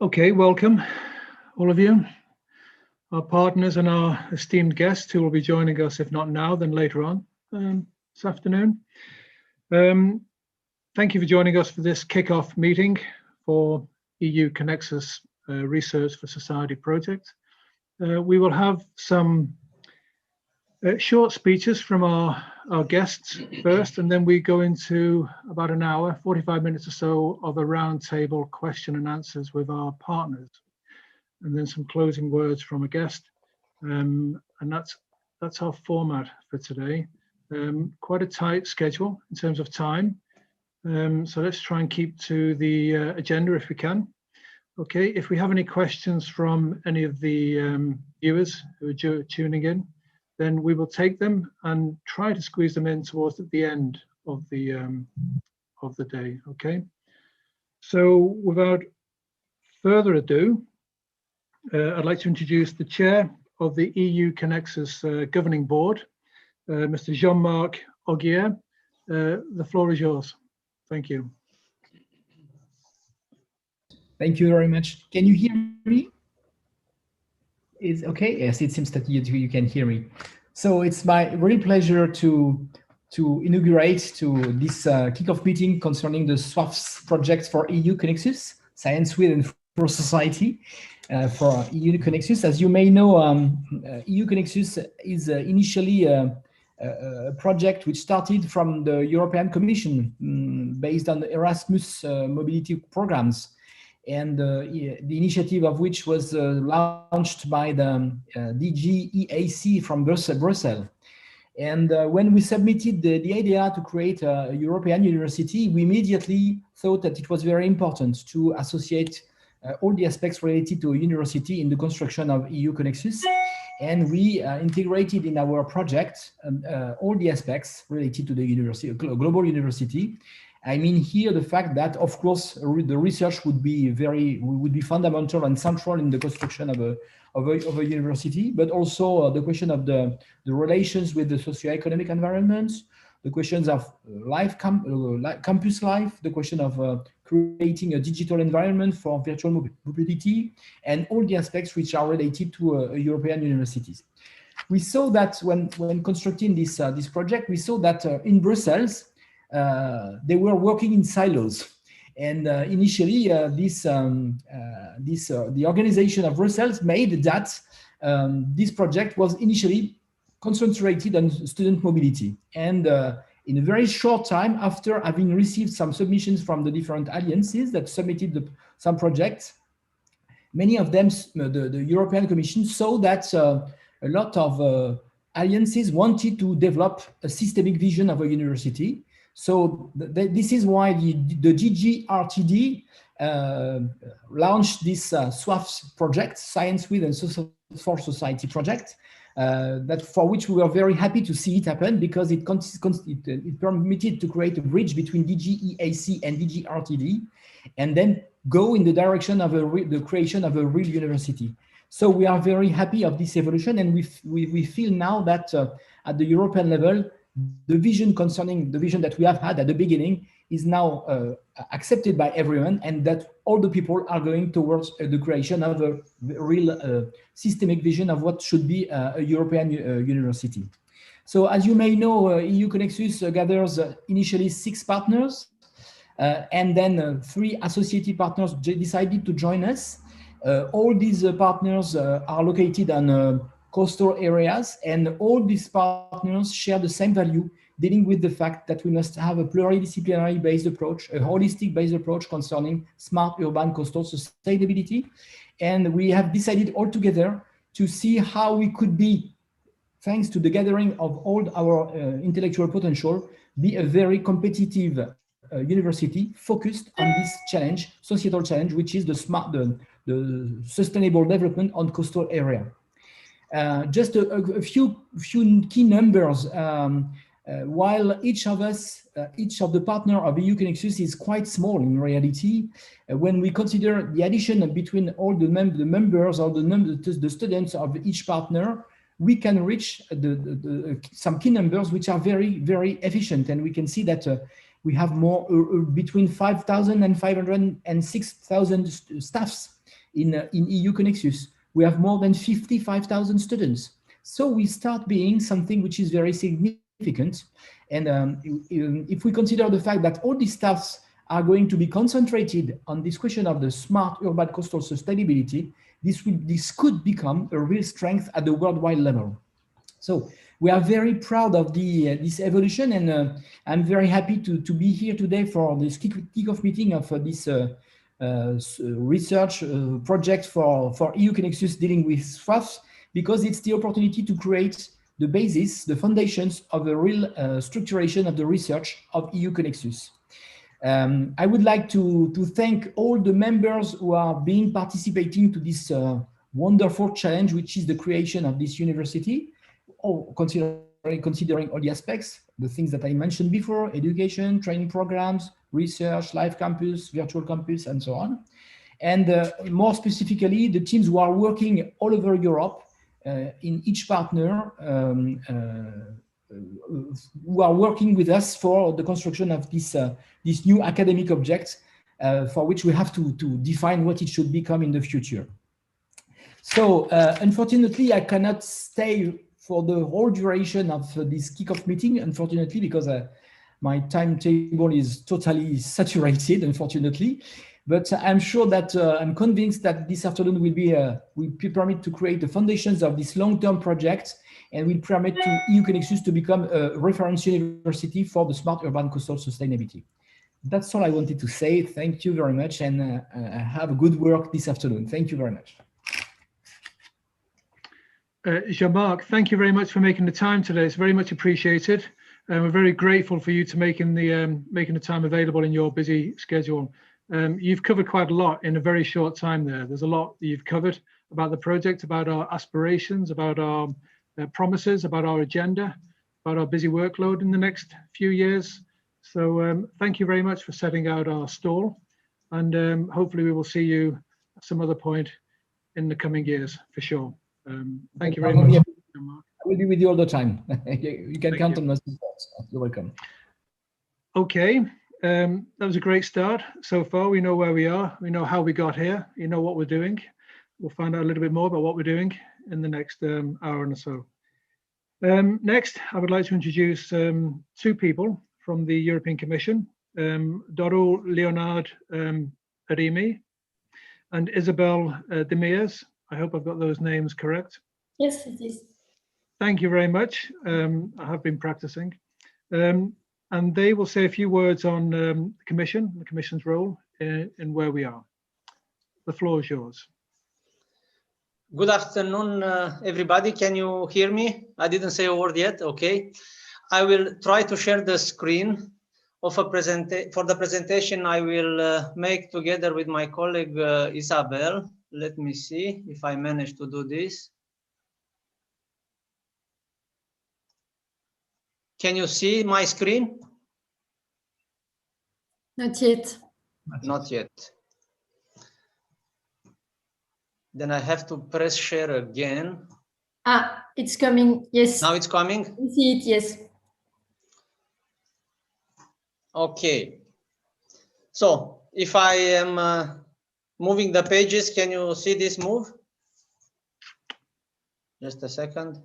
Okay, welcome all of you, our partners and our esteemed guests who will be joining us, if not now, then later on this afternoon. Thank you for joining us for this kick-off meeting for EU-CONEXUS Research for Society project. We will have some short speeches from our guests first, and then we go into about an hour, 45 minutes or so of a roundtable question and answers with our partners, and then some closing words from a guest. And that's our format for today. Quite a tight schedule in terms of time. So let's try and keep to the agenda if we can. Okay, if we have any questions from any of the viewers who are tuning in, then we will take them and try to squeeze them in towards the end of the day. Okay. So without further ado, I'd like to introduce the chair of the EU-CONEXUS Governing Board, Mr. Jean-Marc Augier. The floor is yours. Thank you. Thank you very much. Can you hear me? Is okay? Yes, it seems that you can hear me. So it's my real pleasure to inaugurate this kickoff meeting concerning the SWAFS project for EU-CONEXUS, Science with and for Society for EU-CONEXUS. As you may know, EU-CONEXUS is initially a project which started from the European Commission based on the Erasmus mobility programs, and the initiative of which was launched by the DG EAC from Brussels. And when we submitted the idea to create a European university, we immediately thought that it was very important to associate all the aspects related to a university in the construction of EU-CONEXUS. And we integrated in our project all the aspects related to the university, a global university. I mean here the fact that, of course, the research would be fundamental and central in the construction of a university, but also the question of the relations with the socio-economic environment, the questions of campus life, the question of creating a digital environment for virtual mobility, and all the aspects which are related to European universities. We saw that when constructing this project, we saw that in Brussels, they were working in silos, and initially the organization of Brussels made that this project was initially concentrated on student mobility, and in a very short time after having received some submissions from the different alliances that submitted some projects, many of them, the European Commission saw that a lot of alliances wanted to develop a systemic vision of a university. So this is why the DG RTD launched this SWAFS project, Science with and for Society project, that for which we were very happy to see it happen, because it permitted to create a bridge between DG EAC and DG RTD, and then go in the direction of the creation of a real university. So we are very happy of this evolution, and we feel now that at the European level, the vision that we have had at the beginning is now accepted by everyone, and that all the people are going towards the creation of a real systemic vision of what should be a European university. So as you may know, EU-CONEXUS gathers initially 6 partners, and then 3 associated partners decided to join us. All these partners are located on coastal areas, and all these partners share the same value, dealing with the fact that we must have a pluridisciplinary based approach, a holistic based approach concerning smart urban coastal sustainability. And we have decided all together to see how we could be, thanks to the gathering of all our intellectual potential, be a very competitive university focused on this challenge, societal challenge, which is the sustainable development on coastal area. Just a few key numbers. While each of the partner of EU-CONEXUS is quite small in reality, when we consider the addition between all the members or the students of each partner, we can reach some key numbers which are very, very efficient, and we can see that we have more between 5,000 and 506,000 staffs in EU-CONEXUS. We have more than 55,000 students. So we start being something which is very significant. And if we consider the fact that all these tasks are going to be concentrated on this question of the smart urban coastal sustainability, this could become a real strength at the worldwide level. So we are very proud of this evolution, and I'm very happy to be here today for this kickoff meeting of this research project for EU-CONEXUS dealing with SWAFs, because it's the opportunity to create the basis, the foundations of a real structuration of the research of EU-CONEXUS. I would like to thank all the members who are participating to this wonderful challenge, which is the creation of this university, considering all the aspects, the things that I mentioned before: education, training programs, research, live campus, virtual campus, and so on. And more specifically, the teams who are working all over Europe in each partner, who are working with us for the construction of this new academic object, for which we have to define what it should become in the future. So unfortunately, I cannot stay for the whole duration of this kickoff meeting, unfortunately, because my timetable is totally saturated, unfortunately. But I'm sure that I'm convinced that this afternoon will permit to create the foundations of this long-term project, and will permit to EU-CONEXUS to become a reference university for the smart urban coastal sustainability. That's all I wanted to say. Thank you very much, and have good work this afternoon. Thank you very much. Jean-Marc, thank you very much for making the time today. It's very much appreciated. And we're very grateful for you to making the time available in your busy schedule. You've covered quite a lot in a very short time there. There's a lot that you've covered about the project, about our aspirations, about our promises, about our agenda, about our busy workload in the next few years. So thank you very much for setting out our stall, and hopefully we will see you at some other point in the coming years for sure. Thank you very much. I will be with you all the time. You can count on my support. You're welcome. Okay, that was a great start so far. We know where we are. We know how we got here. You know what we're doing. We'll find out a little bit more about what we're doing in the next hour or so. Next, I would like to introduce two people from the European Commission, Doru Leonard Arimi and Isabel Demers. I hope I've got those names correct. Yes, it is. Thank you very much. I have been practicing. And they will say a few words on the Commission's role in where we are. The floor is yours. Good afternoon, everybody. Can you hear me? I didn't say a word yet. Okay. I will try to share the screen of a for the presentation I will make together with my colleague Isabel. Let me see if I manage to do this. Can you see my screen? Not yet. Not yet. Then I have to press share again. Ah, it's coming. Yes. Now it's coming? You see it, yes. Okay. So if I am moving the pages, can you see this move? Just a second.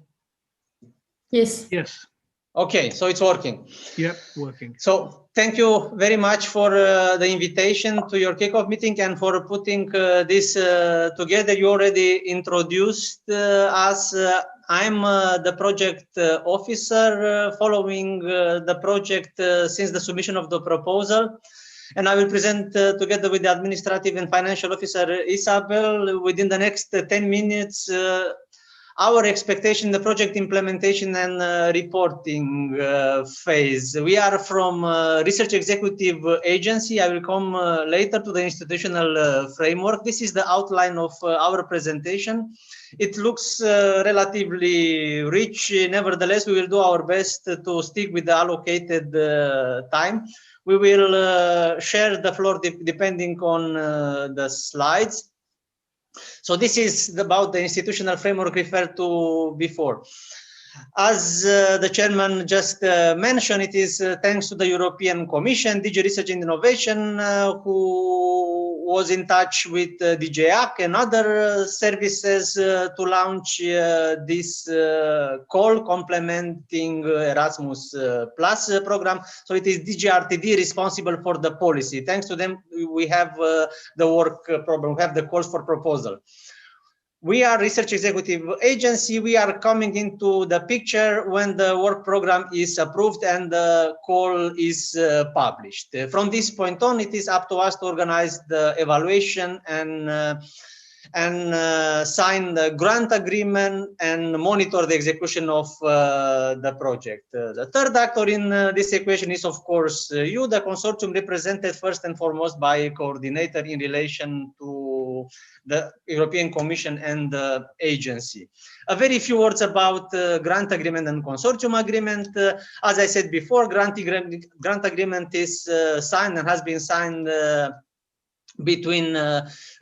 Yes. Yes. Okay, so it's working. Yep, working. So thank you very much for the invitation to your kickoff meeting and for putting this together. You already introduced us. I'm the project officer following the project since the submission of the proposal. And I will present together with the administrative and financial officer, Isabel, within the next 10 minutes, our expectation, the project implementation and reporting phase. We are from Research Executive Agency. I will come later to the institutional framework. This is the outline of our presentation. It looks relatively rich. Nevertheless, we will do our best to stick with the allocated time. We will share the floor depending on the slides. So this is about the institutional framework referred to before. As the chairman just mentioned, it is thanks to the European Commission, DG Research and Innovation, who was in touch with DJAC and other services to launch this call complementing Erasmus Plus program. So it is DGRTD responsible for the policy. Thanks to them, we have the work program, we have the calls for proposal. We are research executive agency. We are coming into the picture when the work program is approved and the call is published. From this point on, it is up to us to organize the evaluation and sign the grant agreement and monitor the execution of the project. The third actor in this equation is, of course, you, the consortium, represented first and foremost by a coordinator in relation to the European Commission and the agency. A very few words about grant agreement and consortium agreement. As I said before, grant agreement is signed and has been signed between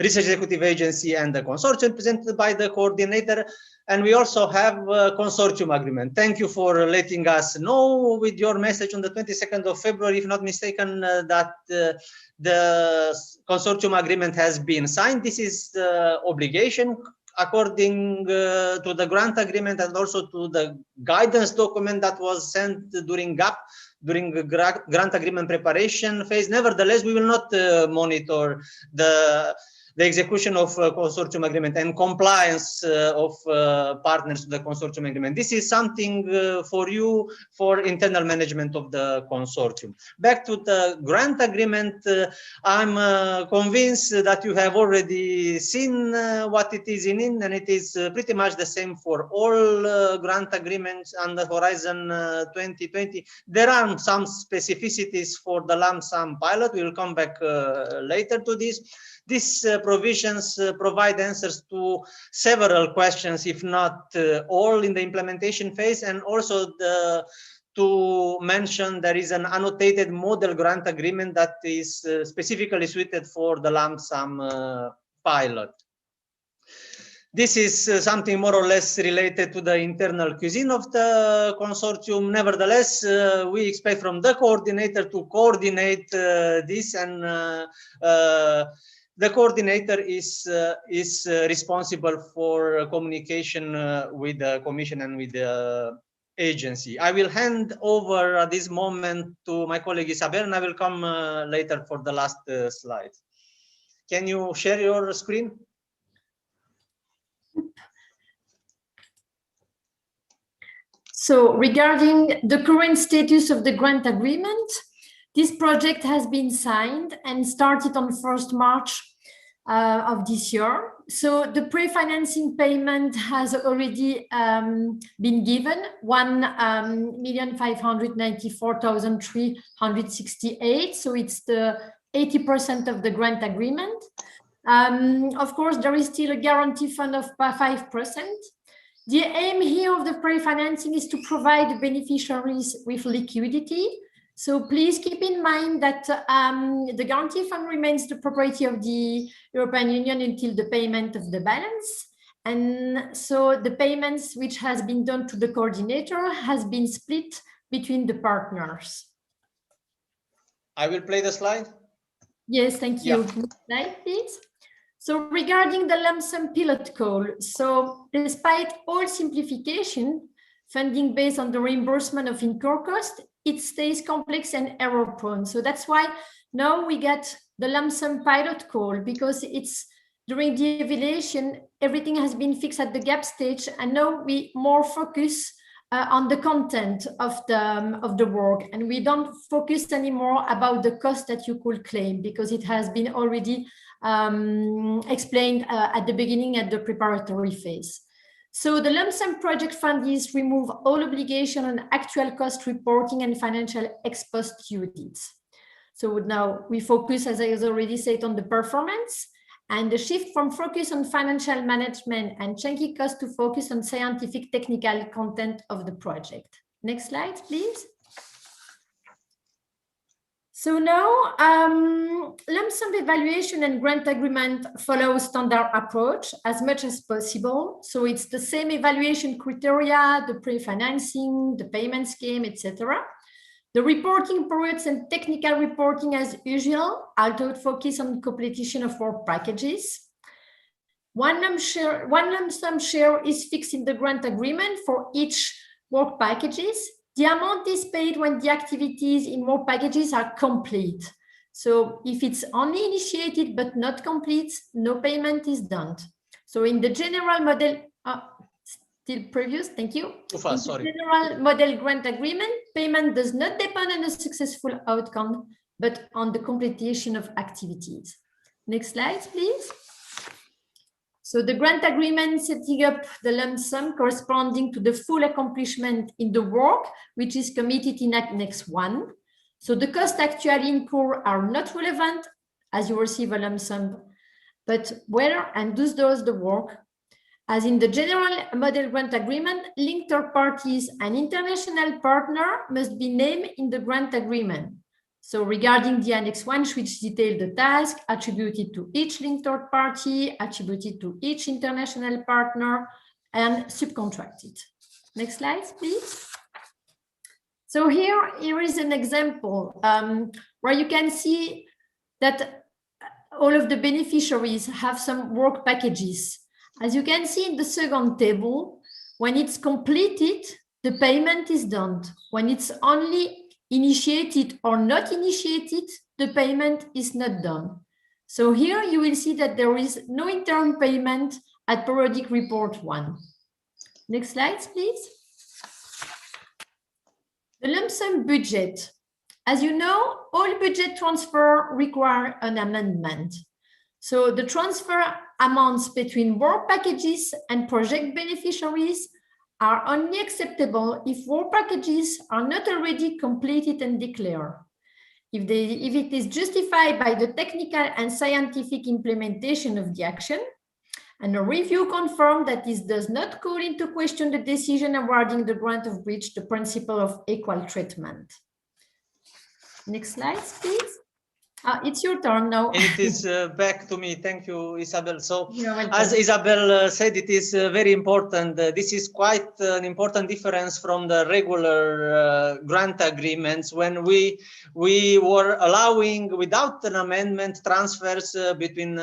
Research Executive Agency and the consortium presented by the coordinator. And we also have a consortium agreement. Thank you for letting us know with your message on the 22nd of February, if not mistaken, that the consortium agreement has been signed. This is the obligation according to the grant agreement and also to the guidance document that was sent during GAP, during the grant agreement preparation phase. Nevertheless, we will not monitor the execution of consortium agreement and compliance of partners to the consortium agreement. This is something for you, for internal management of the consortium. Back to the grant agreement, I'm convinced that you have already seen what it is in, and it is pretty much the same for all grant agreements under Horizon 2020. There are some specificities for the lump sum pilot. We will come back later to this. These provisions provide answers to several questions, if not all, in the implementation phase, and also to mention there is an annotated model grant agreement that is specifically suited for the lump sum pilot. This is something more or less related to the internal cuisine of the consortium. Nevertheless, we expect from the coordinator to coordinate this, and the coordinator is responsible for communication with the Commission and with the agency. I will hand over at this moment to my colleague Isabel, and I will come later for the last slide. Can you share your screen? So regarding the current status of the grant agreement, this project has been signed and started on 1st March of this year. So the pre-financing payment has already been given, 1,594,368. So it's the 80% of the grant agreement. Of course, there is still a guarantee fund of 5%. The aim here of the pre-financing is to provide beneficiaries with liquidity. So please keep in mind that the guarantee fund remains the property of the European Union until the payment of the balance. And so the payments which has been done to the coordinator has been split between the partners. I will play the slide. Yes, thank you. Yeah. Next slide, please. So regarding the lump sum pilot call, so despite all simplification, funding based on the reimbursement of incurred cost, it stays complex and error prone. So that's why now we get the lump sum pilot call, because it's during the evaluation, everything has been fixed at the gap stage, and now we more focus on the content of the work, and we don't focus anymore about the cost that you could claim, because it has been already explained at the beginning at the preparatory phase. So the lump sum project fund is remove all obligation on actual cost reporting and financial ex post audits. So now we focus, as I already said, on the performance, and the shift from focus on financial management and chunky cost to focus on scientific technical content of the project. Next slide, please. So now, lump sum evaluation and grant agreement follow standard approach as much as possible. So it's the same evaluation criteria, the pre-financing, the payment scheme, etc. The reporting periods and technical reporting as usual, although focus on completion of work packages. One lump sum share is fixed in the grant agreement for each work packages. The amount is paid when the activities in work packages are complete. So if it's only initiated but not complete, no payment is done. So in the general model, still previous, thank you. Sorry. General model grant agreement, payment does not depend on a successful outcome, but on the completion of activities. Next slide, please. So the grant agreement setting up the lump sum corresponding to the full accomplishment in the work, which is committed in Annex 1. So the costs actually incurred are not relevant as you receive a lump sum, but where and who does the work. As in the general model grant agreement, linked third parties and international partner must be named in the grant agreement. So regarding the Annex 1, which details the task attributed to each linked third party, attributed to each international partner, and subcontracted. Next slide, please. So here is an example where you can see that all of the beneficiaries have some work packages. As you can see in the second table, when it's completed, the payment is done. When it's only initiated or not initiated, the payment is not done. So here you will see that there is no interim payment at periodic report 1. Next slide, please. The lump sum budget. As you know, all budget transfer require an amendment. So the transfer amounts between work packages and project beneficiaries are only acceptable if work packages are not already completed and declared. If it is justified by the technical and scientific implementation of the action, and a review confirmed that this does not call into question the decision awarding the grant of which the principle of equal treatment. Next slide, please. It's your turn now. And it is back to me. Thank you, Isabel. So, as Isabel said, it is very important. This is quite an important difference from the regular grant agreements when we were allowing, without an amendment, transfers between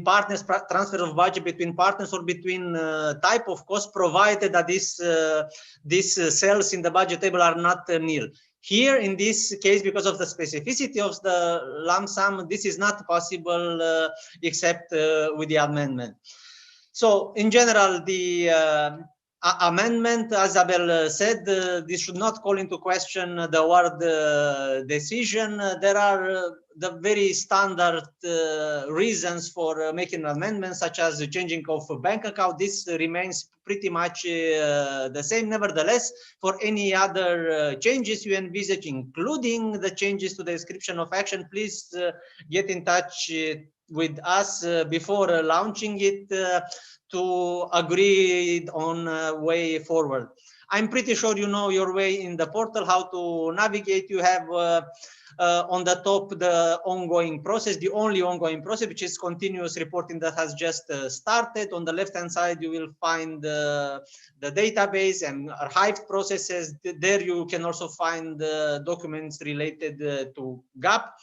partners, transfer of budget between partners or between type of cost, provided that these cells in the budget table are not nil. Here, in this case, because of the specificity of the lump sum, this is not possible except with the amendment. So, in general, the amendment, as Isabel said, this should not call into question the award decision. There are the very standard reasons for making amendments, such as the changing of a bank account. This remains pretty much the same. Nevertheless, for any other changes you envisage, including the changes to the description of action, please get in touch with us before launching it to agree on a way forward. I'm pretty sure you know your way in the portal, how to navigate. You have on the top the ongoing process, the only ongoing process, which is continuous reporting that has just started. On the left hand side you will find the database and archived processes. There you can also find documents related to GAP.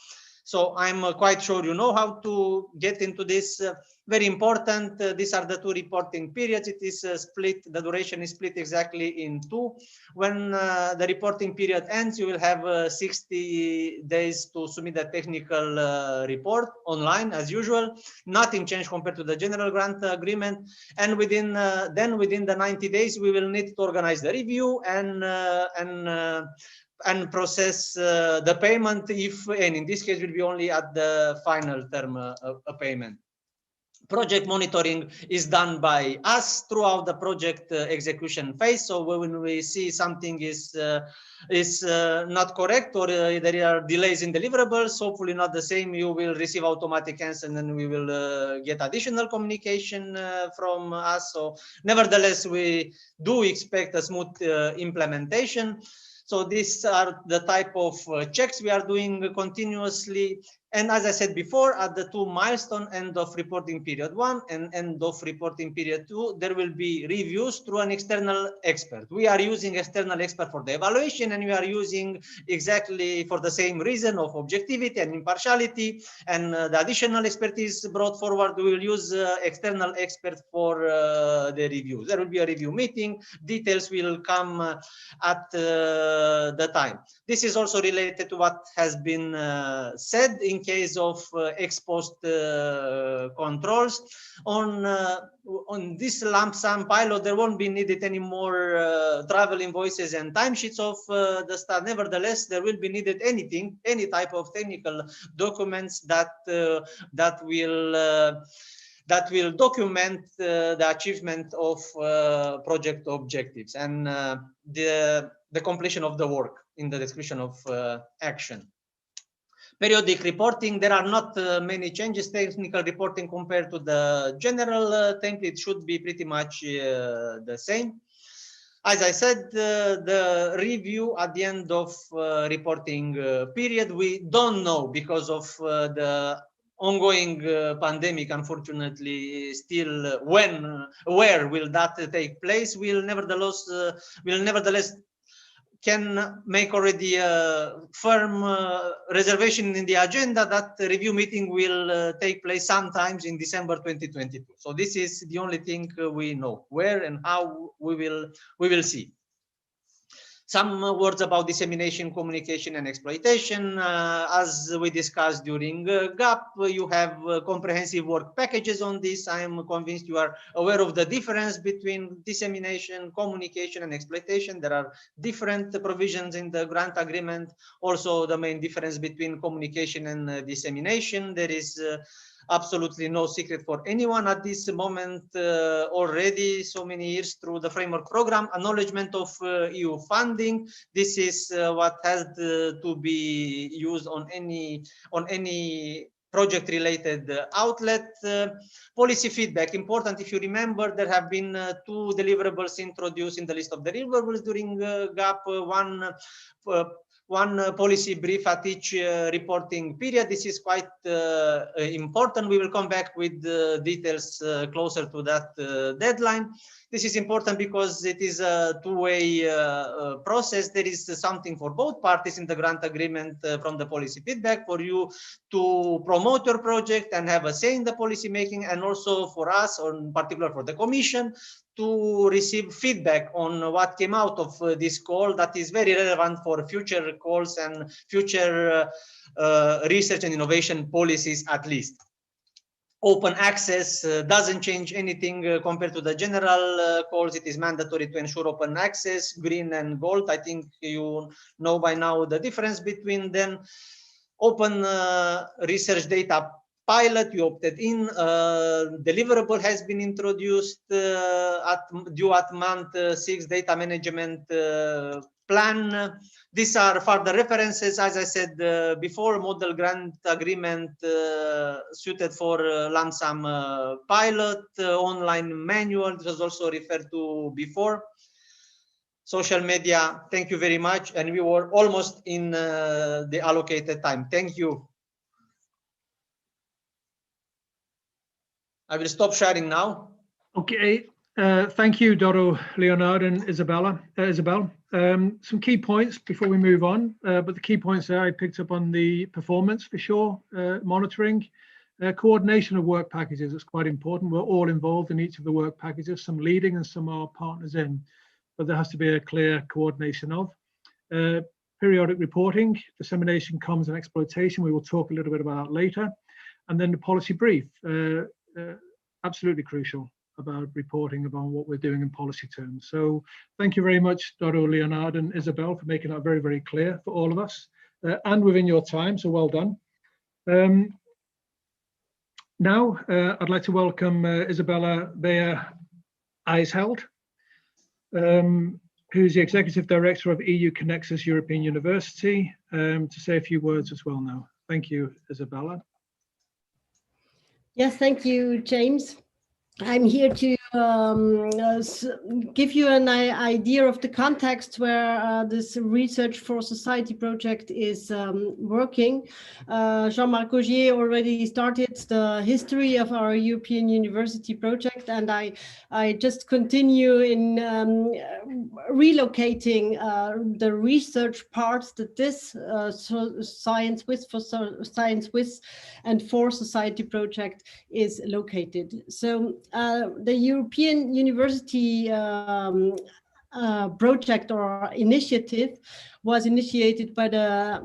So I'm quite sure you know how to get into this. Very important, these are the two reporting periods. It is split, the duration is split exactly in two. When the reporting period ends, you will have 60 days to submit the technical report online as usual. Nothing changed compared to the general grant agreement. And within the 90 days, we will need to organize the review and process the payment, if any. In this case, will be only at the final term of payment. Project monitoring is done by us throughout the project execution phase. So when we see something is not correct or there are delays in deliverables, hopefully not the same, you will receive automatic answer and then we will get additional communication from us. So nevertheless, we do expect a smooth implementation. So these are the type of checks we are doing continuously. And as I said before, at the 2 milestone, end of reporting period 1 and end of reporting period 2, there will be reviews through an external expert. We are using external expert for the evaluation, and we are using exactly for the same reason of objectivity and impartiality, and the additional expertise brought forward. We will use external expert for the reviews. There will be a review meeting. Details will come at the time. This is also related to what has been said in case of ex post controls. On this lump sum pilot, there won't be needed any more travel invoices and timesheets of the staff. Nevertheless, there will be needed any type of technical documents that will document the achievement of project objectives and the completion of the work in the description of action. Periodic reporting, there are not many changes. Technical reporting compared to the general template should be pretty much the same. As I said, the review at the end of reporting period, we don't know because of the ongoing pandemic, unfortunately, still where will that take place. We'll nevertheless can make already a firm reservation in the agenda that the review meeting will take place sometimes in December 2022. So this is the only thing we know. Where and how we will see. Some words about dissemination, communication, and exploitation. As we discussed during GAP, you have comprehensive work packages on this. I am convinced you are aware of the difference between dissemination, communication, and exploitation. There are different provisions in the grant agreement. Also, the main difference between communication and dissemination. There is absolutely no secret for anyone at this moment, already so many years through the framework program, acknowledgement of EU funding. This is what has to be used on any project related outlet. Policy feedback, important. If you remember, there have been 2 deliverables introduced in the list of deliverables during GAP. One policy brief at each reporting period. This is quite important. We will come back with details closer to that deadline. This is important because it is a two-way process. There is something for both parties in the grant agreement from the policy feedback, for you to promote your project and have a say in the policy making, and also for us, or in particular for the Commission, to receive feedback on what came out of this call that is very relevant for future calls and future research and innovation policies at least. Open access doesn't change anything compared to the general calls. It is mandatory to ensure open access, green and gold. I think you know by now the difference between them. Open research data pilot, you opted in. Deliverable has been introduced due at month 6, data management plan. These are further references. As I said before, model grant agreement suited for lump sum pilot, online manual. This was also referred to before. Social media, thank you very much. And we were almost in the allocated time. Thank you. I will stop sharing now. Okay, thank you, Doro, Leonard, and Isabel. Some key points before we move on, but the key points there I picked up on the performance for sure, monitoring, coordination of work packages. It's quite important. We're all involved in each of the work packages, some leading and some are partners in, but there has to be a clear coordination of. Periodic reporting, dissemination, comms, and exploitation. We will talk a little bit about that later. And then the policy brief. Absolutely crucial about reporting about what we're doing in policy terms. So thank you very much, Doro, Leonard, and Isabel, for making that very, very clear for all of us and within your time. So well done. Now, I'd like to welcome Isabella Beyer-Eisheld, who's the Executive Director of EU-CONEXUS European University, to say a few words as well now. Thank you, Isabella. Yes, thank you, James. I'm here to give you an idea of the context where this Research for Society project is working. Jean-Marc Augier already started the history of our European University project, and I just continue in relocating the research parts that this Science with and for Society project is located. So the European University project or initiative was initiated by the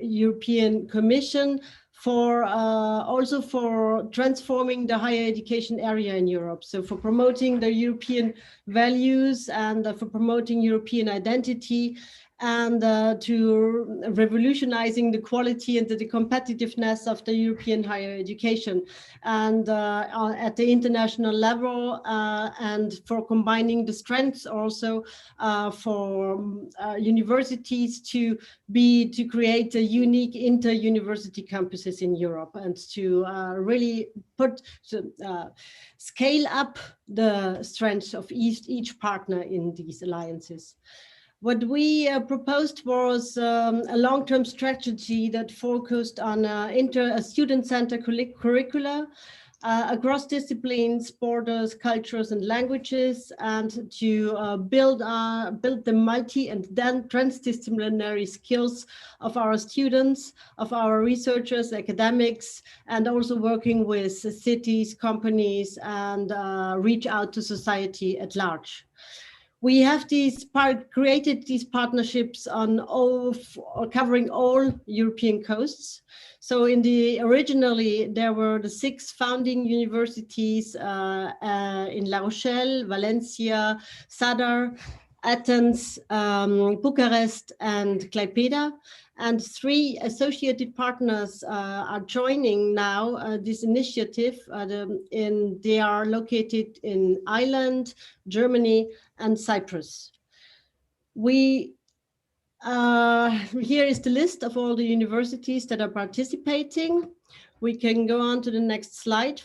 European Commission for also for transforming the higher education area in Europe. So for promoting the European values and for promoting European identity, and to revolutionizing the quality and the competitiveness of the European higher education, and at the international level, and for combining the strengths also for universities to create a unique inter-university campuses in Europe, and to really scale up the strengths of each partner in these alliances. What we proposed was a long-term strategy that focused on a student-centered curricula across disciplines, borders, cultures, and languages, and to build the multi and then transdisciplinary skills of our students, of our researchers, academics, and also working with cities, companies, and reach out to society at large. We have created these partnerships on covering all European coasts. So originally there were the 6 founding universities in La Rochelle, Valencia, Sadar, Athens, Bucharest, and Klaipėda. And 3 associated partners are joining now this initiative. They are located in Ireland, Germany, and Cyprus. Here is the list of all the universities that are participating. We can go on to the next slide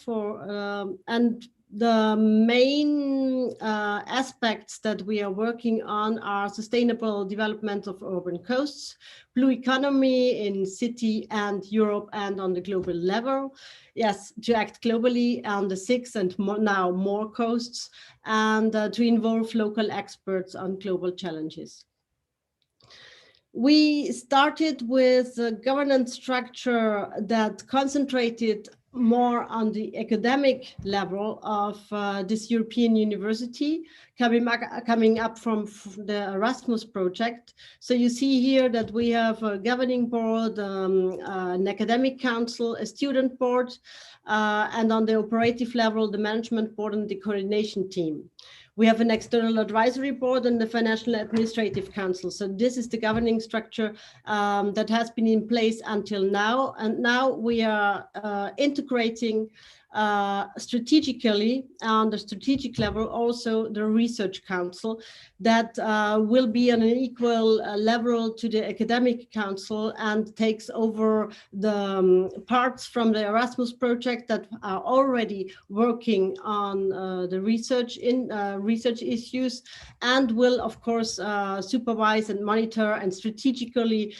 and the main aspects that we are working on are sustainable development of urban coasts, blue economy in city and Europe and on the global level. Yes, to act globally on the 6 and now more coasts, and to involve local experts on global challenges. We started with a governance structure that concentrated more on the academic level of this European university, coming up from the Erasmus project. So you see here that we have a governing board, an academic council, a student board, and on the operative level, the management board and the coordination team. We have an external advisory board and the financial administrative council. So this is the governing structure that has been in place until now. And now we are integrating strategically on the strategic level also the research council that will be on an equal level to the academic council and takes over the parts from the Erasmus project that are already working on the research issues, and will of course supervise and monitor and strategically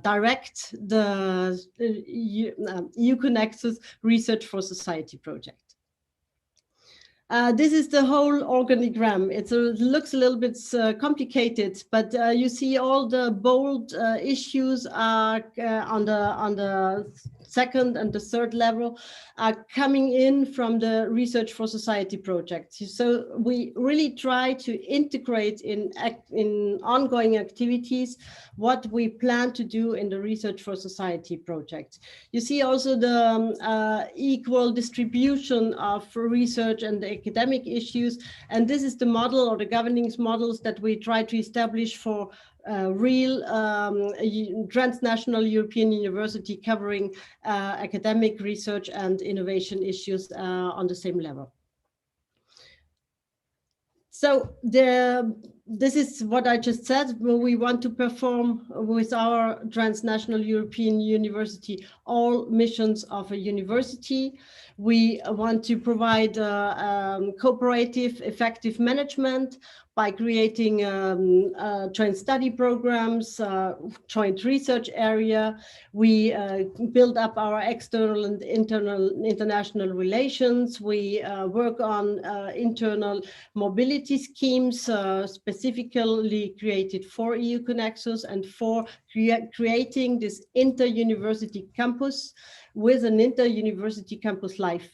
direct the EU-CONEXUS Research for Society project. This is the whole organigram. It looks a little bit complicated, but you see all the bold issues are on the second and the third level are coming in from the Research for Society project. So we really try to integrate in ongoing activities what we plan to do in the Research for Society project. You see also the equal distribution of research and the academic issues, and this is the model or the governing models that we try to establish for real transnational European university covering academic research and innovation issues on the same level. So the this is what I just said. We want to perform with our transnational European university all missions of a university. We want to provide cooperative, effective management by creating joint study programs, joint research area. We build up our external and international relations. We work on internal mobility schemes specifically created for EU-CONEXUS and for creating this inter-university campus with an inter-university campus life.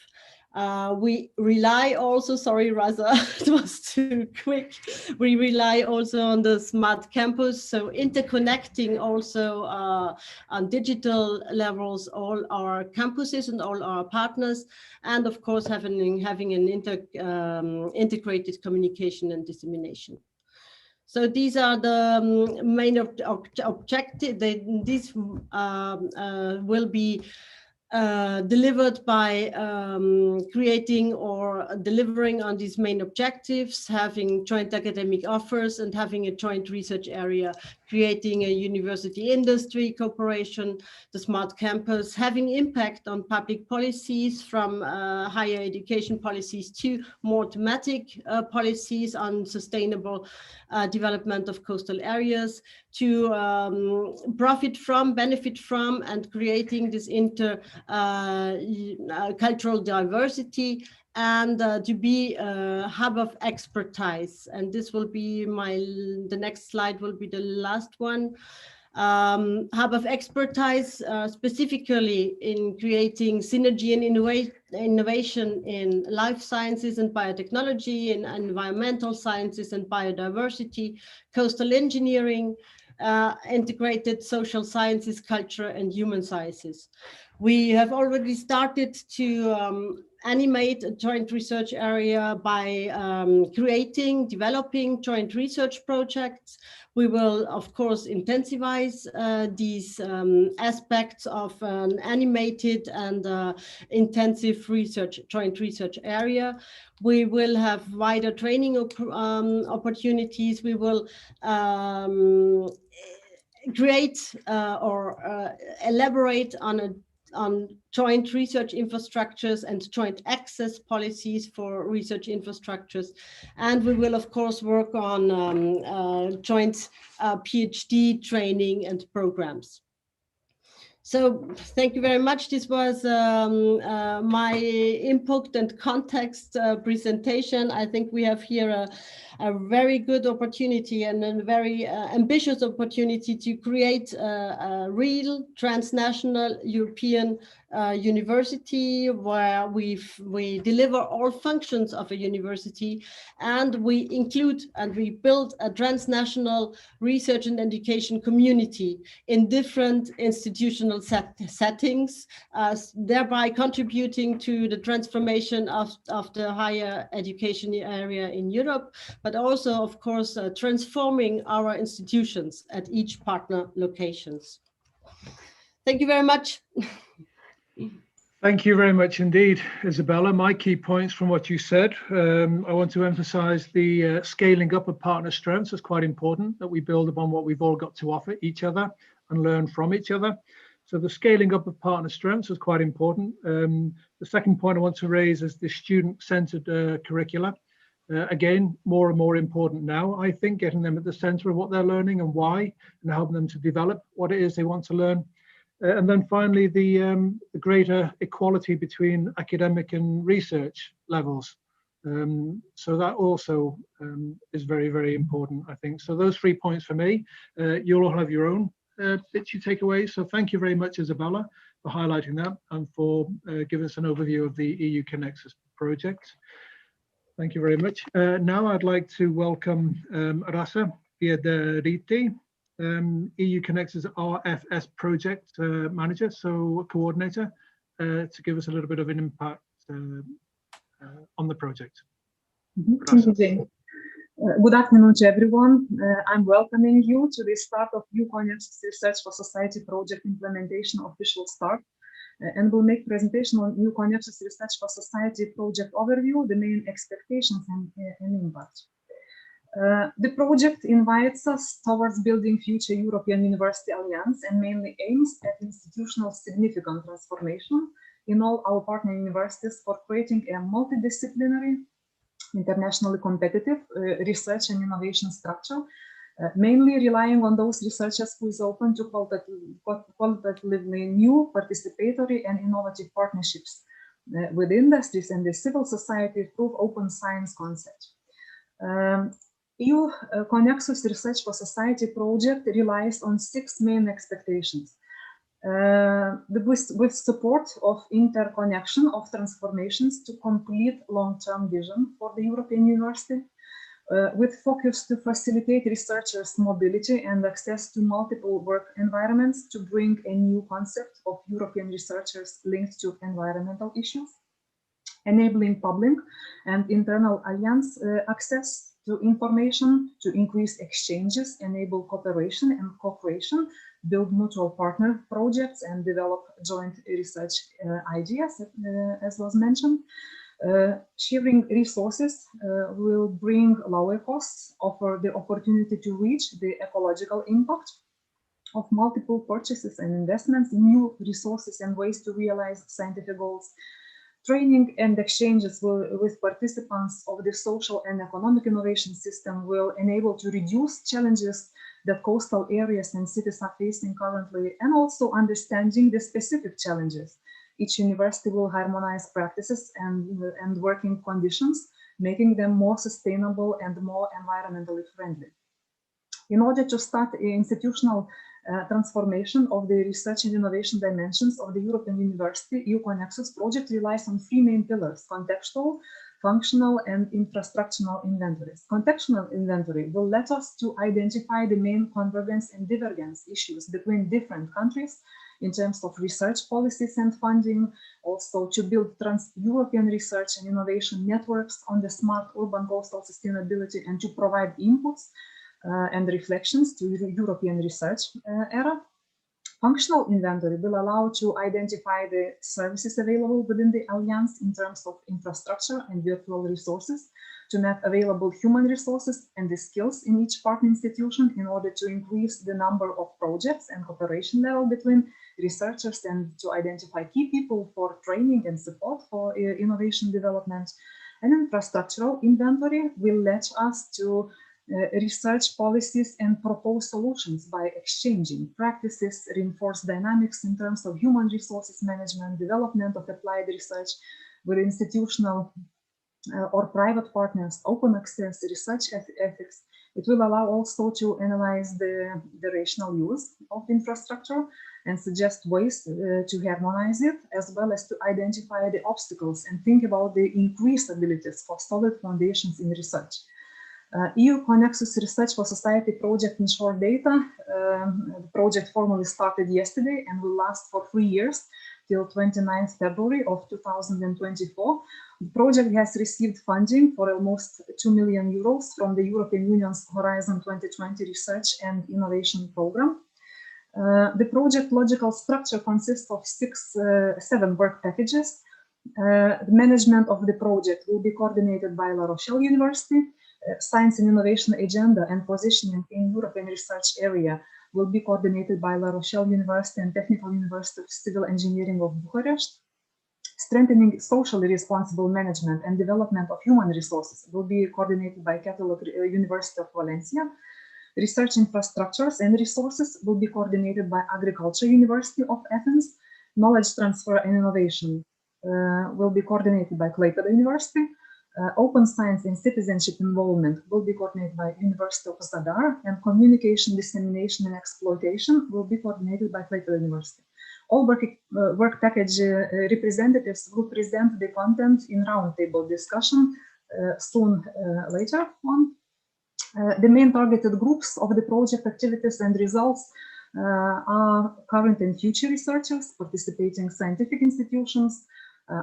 We rely also, sorry, Raza, it was too quick. We rely also on the smart campus, so interconnecting also on digital levels all our campuses and all our partners, and of course having an integrated communication and dissemination. So these are the main objectives. These will be delivered by creating or delivering on these main objectives, having joint academic offers and having a joint research area, creating a university industry cooperation, the smart campus, having impact on public policies from higher education policies to more thematic policies on sustainable development of coastal areas, to benefit from and creating this cultural diversity, and to be a hub of expertise. And this will be the next slide will be the last one. Hub of expertise, specifically in creating synergy and innovation in life sciences and biotechnology, in environmental sciences and biodiversity, coastal engineering, integrated social sciences, culture, and human sciences. We have already started to animate a joint research area by developing joint research projects. We will, of course, intensify these aspects of an animated and intensive joint research area. We will have wider training opportunities. We will create or elaborate on joint research infrastructures and joint access policies for research infrastructures. And we will, of course, work on joint PhD training and programs. So thank you very much. This was my input and context presentation. I think we have here a very good opportunity and a very ambitious opportunity to create a real transnational European university where we deliver all functions of a university, and we include and we build a transnational research and education community in different institutional settings, thereby contributing to the transformation of the higher education area in Europe, but also, of course, transforming our institutions at each partner locations. Thank you very much. Thank you very much indeed, Isabella. My key points from what you said, I want to emphasize the scaling up of partner strengths. It's quite important that we build upon what we've all got to offer each other and learn from each other. So the scaling up of partner strengths is quite important. The second point I want to raise is the student-centered curricula. Again, more and more important now, I think, getting them at the center of what they're learning and why, and helping them to develop what it is they want to learn. And then finally, the greater equality between academic and research levels. So that also is very, very important, I think. So those 3 points for me. You'll all have your own bits you take away. So thank you very much, Isabella, for highlighting that and for giving us an overview of the EU-CONEXUS project. Thank you very much. Now I'd like to welcome Rasa Piederiti, EU-CONEXUS RFS project manager, so coordinator, to give us a little bit of an impact on the project. Thank you, Jane. Good afternoon to everyone. I'm welcoming you to the start of EU-CONEXUS Research for Society project implementation official start, and we'll make presentation on EU-CONEXUS Research for Society project overview, the main expectations and impact. The project invites us towards building future European University Alliance and mainly aims at institutional significant transformation in all our partner universities for creating a multidisciplinary, internationally competitive research and innovation structure, mainly relying on those researchers who is open to qualitatively new, participatory and innovative partnerships with industries and the civil society through open science concept. EU-CONEXUS Research for Society project relies on 6 main expectations. With support of interconnection of transformations to complete long-term vision for the European University, with focus to facilitate researchers' mobility and access to multiple work environments to bring a new concept of European researchers linked to environmental issues, enabling public and internal alliance access to information to increase exchanges, enable cooperation and cooperation, build mutual partner projects and develop joint research ideas, as was mentioned. Sharing resources will bring lower costs, offer the opportunity to reach the ecological impact of multiple purchases and investments in new resources and ways to realize scientific goals. Training and exchanges with participants of the social and economic innovation system will enable to reduce challenges that coastal areas and cities are facing currently, and also understanding the specific challenges. Each university will harmonize practices and working conditions, making them more sustainable and more environmentally friendly. In order to start institutional transformation of the research and innovation dimensions of the European University, EU-CONEXUS project relies on 3 main pillars: contextual, functional, and infrastructural inventories. Contextual inventory will let us to identify the main convergence and divergence issues between different countries in terms of research policies and funding, also to build trans-European research and innovation networks on the smart urban coastal sustainability and to provide inputs and reflections to the European research era. Functional inventory will allow to identify the services available within the Alliance in terms of infrastructure and virtual resources, to make available human resources and the skills in each partner institution in order to increase the number of projects and cooperation level between researchers, and to identify key people for training and support for innovation development. And infrastructural inventory will let us to research policies and propose solutions by exchanging practices, reinforce dynamics in terms of human resources management, development of applied research with institutional or private partners, open access, research ethics. It will allow also to analyze the rational use of infrastructure and suggest ways to harmonize it, as well as to identify the obstacles and think about the increased abilities for solid foundations in research. EU-CONEXUS Research for Society project in short data. The project formally started yesterday and will last for 3 years till 29th February of 2024. The project has received funding for almost 2 million euros from the European Union's Horizon 2020 Research and Innovation Program. The project logical structure consists of 7 work packages. The management of the project will be coordinated by La Rochelle University. Science and innovation agenda and positioning in European research area will be coordinated by La Rochelle University and Technical University of Civil Engineering of Bucharest. Strengthening socially responsible management and development of human resources will be coordinated by Catholic University of Valencia. Research infrastructures and resources will be coordinated by Agriculture University of Athens. Knowledge transfer and innovation will be coordinated by Klaipėda University. Open science and citizenship involvement will be coordinated by University of Zadar, and communication, dissemination and exploitation will be coordinated by Klaipėda University. All work package representatives will present the content in roundtable discussion soon later on. The main targeted groups of the project activities and results are current and future researchers, participating scientific institutions,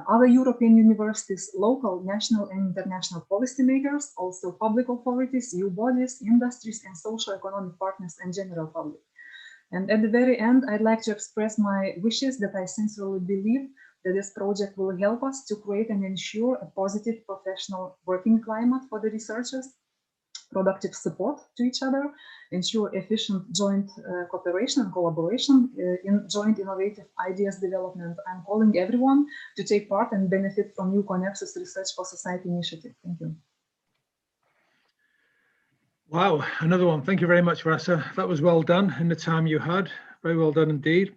other European universities, local, national and international policymakers, also public authorities, EU bodies, industries and socio-economic partners and general public. And at the very end, I'd like to express my wishes that I sincerely believe that this project will help us to create and ensure a positive professional working climate for the researchers, productive support to each other, ensure efficient joint cooperation and collaboration in joint innovative ideas development. I'm calling everyone to take part and benefit from EU-CONEXUS Research for Society initiative. Thank you. Wow, another one. Thank you very much, Rasa. That was well done in the time you had. Very well done indeed.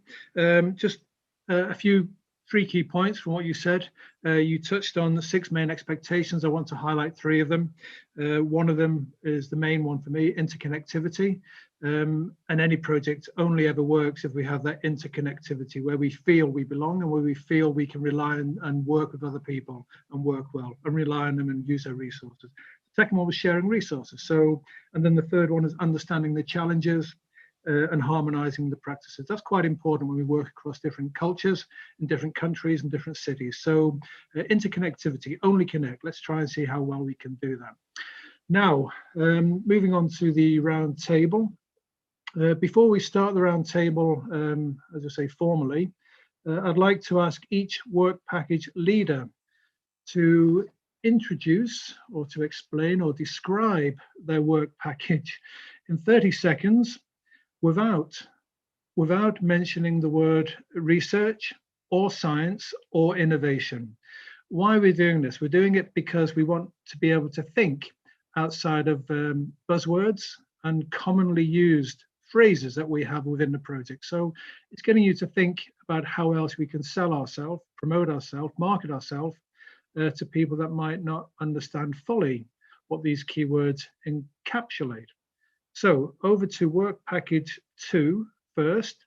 Just three key points from what you said. You touched on the 6 main expectations. I want to highlight 3 of them. One of them is the main one for me, interconnectivity. And any project only ever works if we have that interconnectivity, where we feel we belong and where we feel we can rely on and work with other people and work well and rely on them and use their resources. The second one was sharing resources. And then the third one is understanding the challenges and harmonizing the practices. That's quite important when we work across different cultures in different countries and different cities. So interconnectivity, only connect. Let's try and see how well we can do that. Now, moving on to the round table. Before we start the round table, as I say, formally, I'd like to ask each work package leader to introduce or to explain or describe their work package in 30 seconds without mentioning the word research or science or innovation. Why are we doing this? We're doing it because we want to be able to think outside of buzzwords and commonly used phrases that we have within the project. So it's getting you to think about how else we can sell ourselves, promote ourselves, market ourselves to people that might not understand fully what these keywords encapsulate. So over to work package 2 first.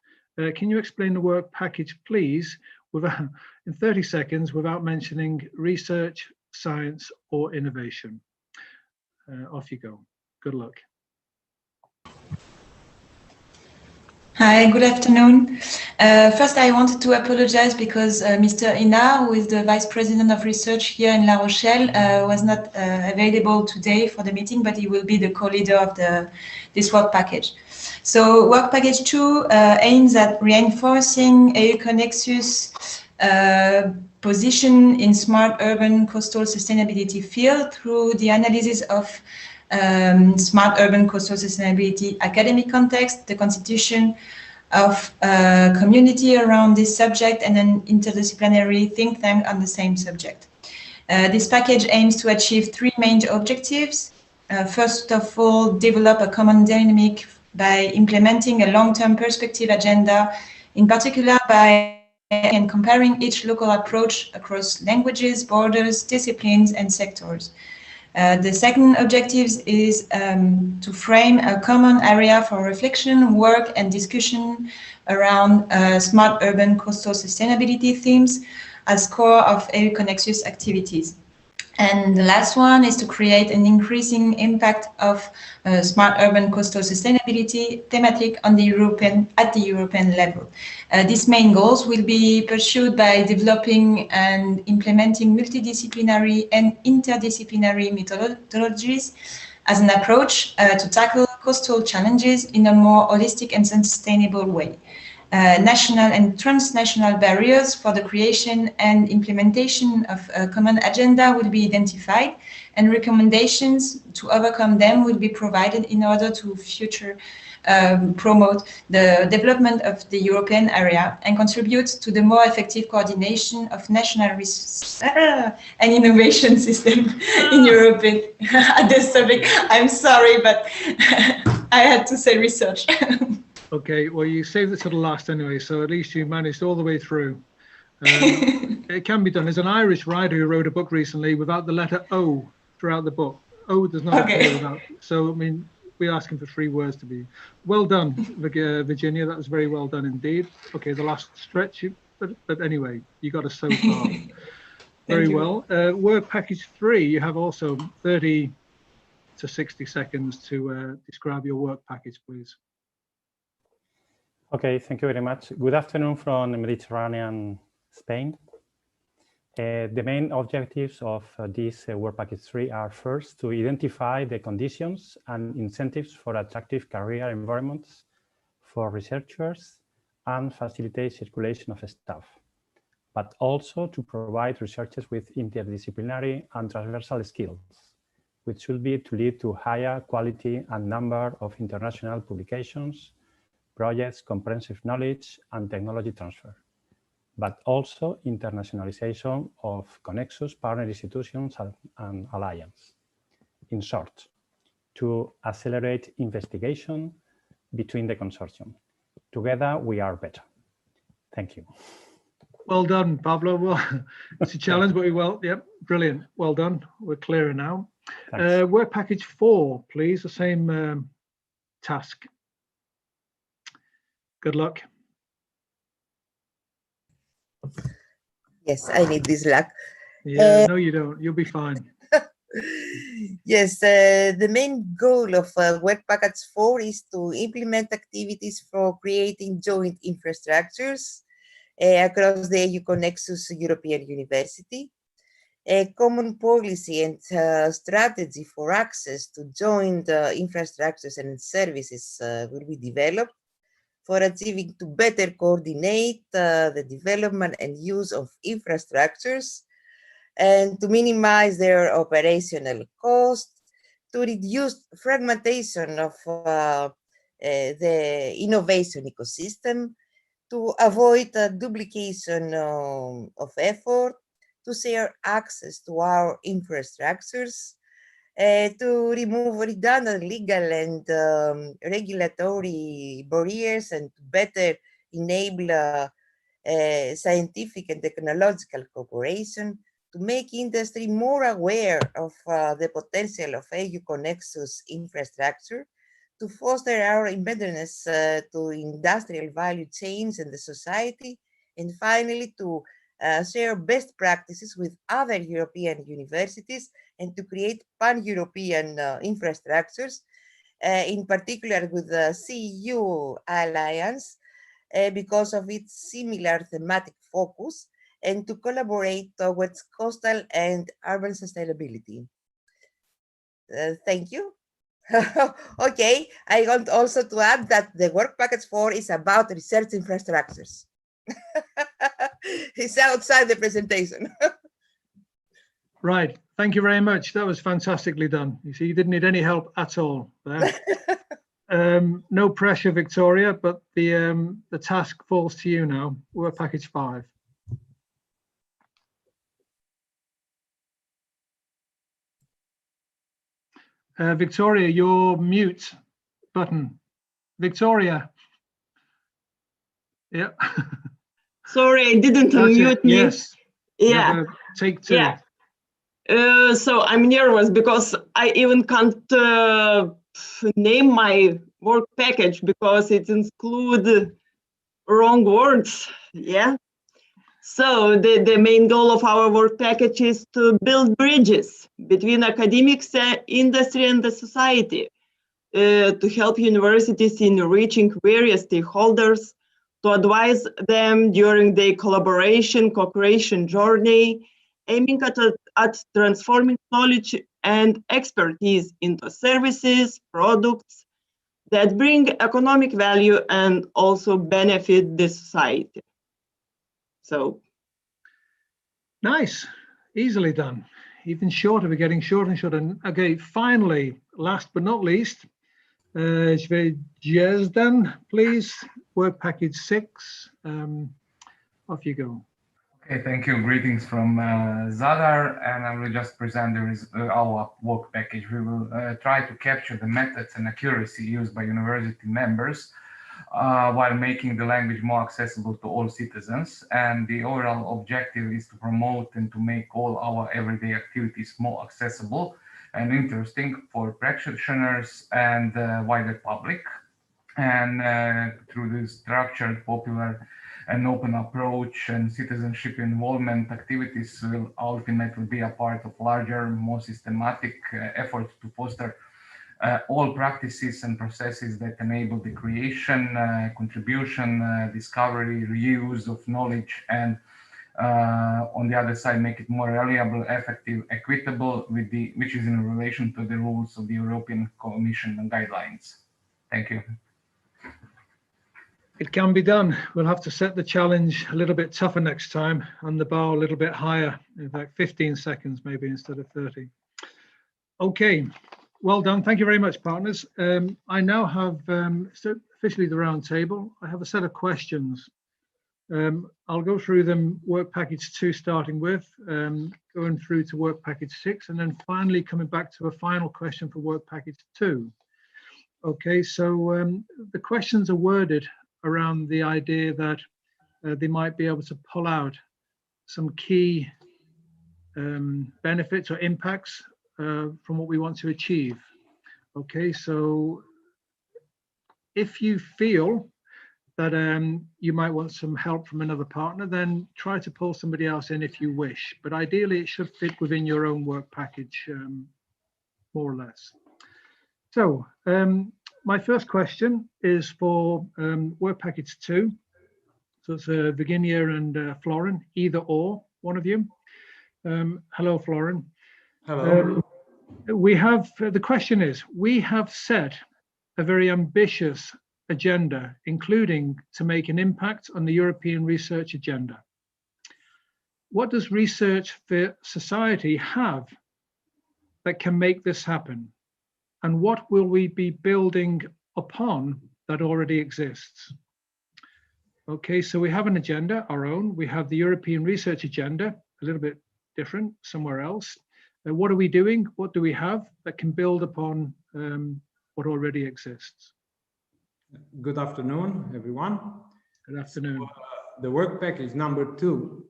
Can you explain the work package, please, in 30 seconds without mentioning research, science, or innovation? Off you go. Good luck. Hi, good afternoon. First, I wanted to apologize because Mr. Ina, who is the Vice President of Research here in La Rochelle, was not available today for the meeting, but he will be the co-leader of this work package. So work package 2 aims at reinforcing EU-CONEXUS position in smart urban coastal sustainability field through the analysis of smart urban coastal sustainability academic context, the constitution of community around this subject, and an interdisciplinary think tank on the same subject. This package aims to achieve 3 main objectives. First of all, develop a common dynamic by implementing a long-term perspective agenda, in particular by and comparing each local approach across languages, borders, disciplines, and sectors. The second objective is to frame a common area for reflection, work, and discussion around smart urban coastal sustainability themes as core of EU-CONEXUS activities. And the last one is to create an increasing impact of smart urban coastal sustainability thematic on the European level. These main goals will be pursued by developing and implementing multidisciplinary and interdisciplinary methodologies as an approach to tackle coastal challenges in a more holistic and sustainable way. National and transnational barriers for the creation and implementation of a common agenda will be identified, and recommendations to overcome them will be provided in order to future promote the development of the European area and contribute to the more effective coordination of national research and innovation system in Europe. At this topic, I'm sorry, but I had to say research. Okay, well, you saved it to the last anyway, so at least you managed all the way through. It can be done. There's an Irish writer who wrote a book recently without the letter O throughout the book. O does not appear without. So, I mean, we're asking for 3 words to be. Well done, Virginia. That was very well done indeed. Okay, the last stretch, but anyway, you got us so far. Very well. Work package 3, you have also 30 to 60 seconds to describe your work package, please. Okay, thank you very much. Good afternoon from Mediterranean Spain. The main objectives of this Work Package 3 are first to identify the conditions and incentives for attractive career environments for researchers and facilitate circulation of staff, but also to provide researchers with interdisciplinary and transversal skills which will be to lead to higher quality and number of international publications, projects, comprehensive knowledge, and technology transfer, but also internationalization of CONEXUS partner institutions and alliance. In short, to accelerate investigation between the consortium. Together, we are better. Thank you. Well done, Pablo. Well, it's a challenge, but yep, brilliant. Well done. We're clearer now. Work package 4, please, the same task. Good luck. Yes, I need this luck. Yeah, no, you don't. You'll be fine. Yes, the main goal of Work Package 4 is to implement activities for creating joint infrastructures across the EU-CONEXUS European University. A common policy and strategy for access to joint infrastructures and services will be developed for achieving to better coordinate the development and use of infrastructures and to minimize their operational cost, to reduce fragmentation of the innovation ecosystem, to avoid duplication of effort, to share access to our infrastructures, to remove redundant legal and regulatory barriers, and to better enable scientific and technological cooperation, to make industry more aware of the potential of EU-CONEXUS infrastructure, to foster our embeddedness to industrial value chains and the society, and finally to share best practices with other European universities and to create pan-European infrastructures, in particular with the CEU Alliance, because of its similar thematic focus, and to collaborate towards coastal and urban sustainability. Thank you. Okay, I want also to add that the Work Package 4 is about research infrastructures. It's outside the presentation. Right, thank you very much. That was fantastically done. You see, you didn't need any help at all there. No pressure, Victoria, but the task falls to you now. Work Package 5. Victoria, your mute button. Victoria. Yeah. Sorry, I didn't unmute me. Yes. Yeah. Take 2. Yeah. So I'm nervous because I even can't name my work package because it includes wrong words. Yeah. So the main goal of our work package is to build bridges between academics, industry, and the society, to help universities in reaching various stakeholders, to advise them during their co-creation journey, aiming at transforming knowledge and expertise into services, products that bring economic value and also benefit the society. So nice, easily done. Even shorter, we're getting shorter and shorter. Okay, finally, last but not least, Jezdan, please. Work Package 6. Off you go. Okay, thank you. Greetings from Zadar, and I will just present our work package. We will try to capture the methods and accuracy used by university members while making the language more accessible to all citizens. And the overall objective is to promote and to make all our everyday activities more accessible and interesting for practitioners and wider public. And through this structured, popular, and open approach and citizenship involvement, activities will ultimately be a part of larger, more systematic efforts to foster all practices and processes that enable the creation, contribution, discovery, reuse of knowledge, and on the other side, make it more reliable, effective, equitable, which is in relation to the rules of the European Commission and guidelines. Thank you. It can be done. We'll have to set the challenge a little bit tougher next time and the bar a little bit higher, in fact 15 seconds maybe instead of 30. Okay, well done. Thank you very much, partners. I now have officially the round table. I have a set of questions. I'll go through them, work package 2 starting with, going through to work package 6, and then finally coming back to a final question for work package 2. Okay, so the questions are worded around the idea that they might be able to pull out some key benefits or impacts from what we want to achieve. Okay, so if you feel that you might want some help from another partner, then try to pull somebody else in if you wish. But ideally, it should fit within your own work package, more or less. So my first question is for work package 2. So it's Virginia and Florin, either or, one of you. Hello, Florin. Hello. We have, the question is, we have set a very ambitious agenda, including to make an impact on the European research agenda. What does Research for Society have that can make this happen? And what will we be building upon that already exists? Okay, so we have an agenda, our own. We have the European research agenda, a little bit different somewhere else. What are we doing? What do we have that can build upon what already exists? Good afternoon, everyone. Good afternoon. So, the work package number 2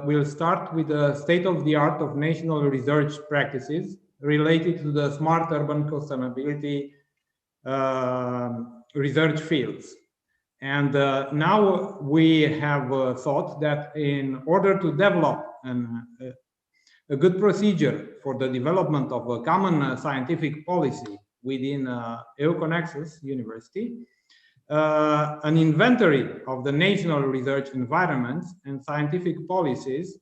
will start with the state-of-the-art of national research practices related to the smart urban sustainability research fields. And now we have thought that in order to develop a good procedure for the development of a common scientific policy within EU-CONEXUS University, an inventory of the national research environments and scientific policies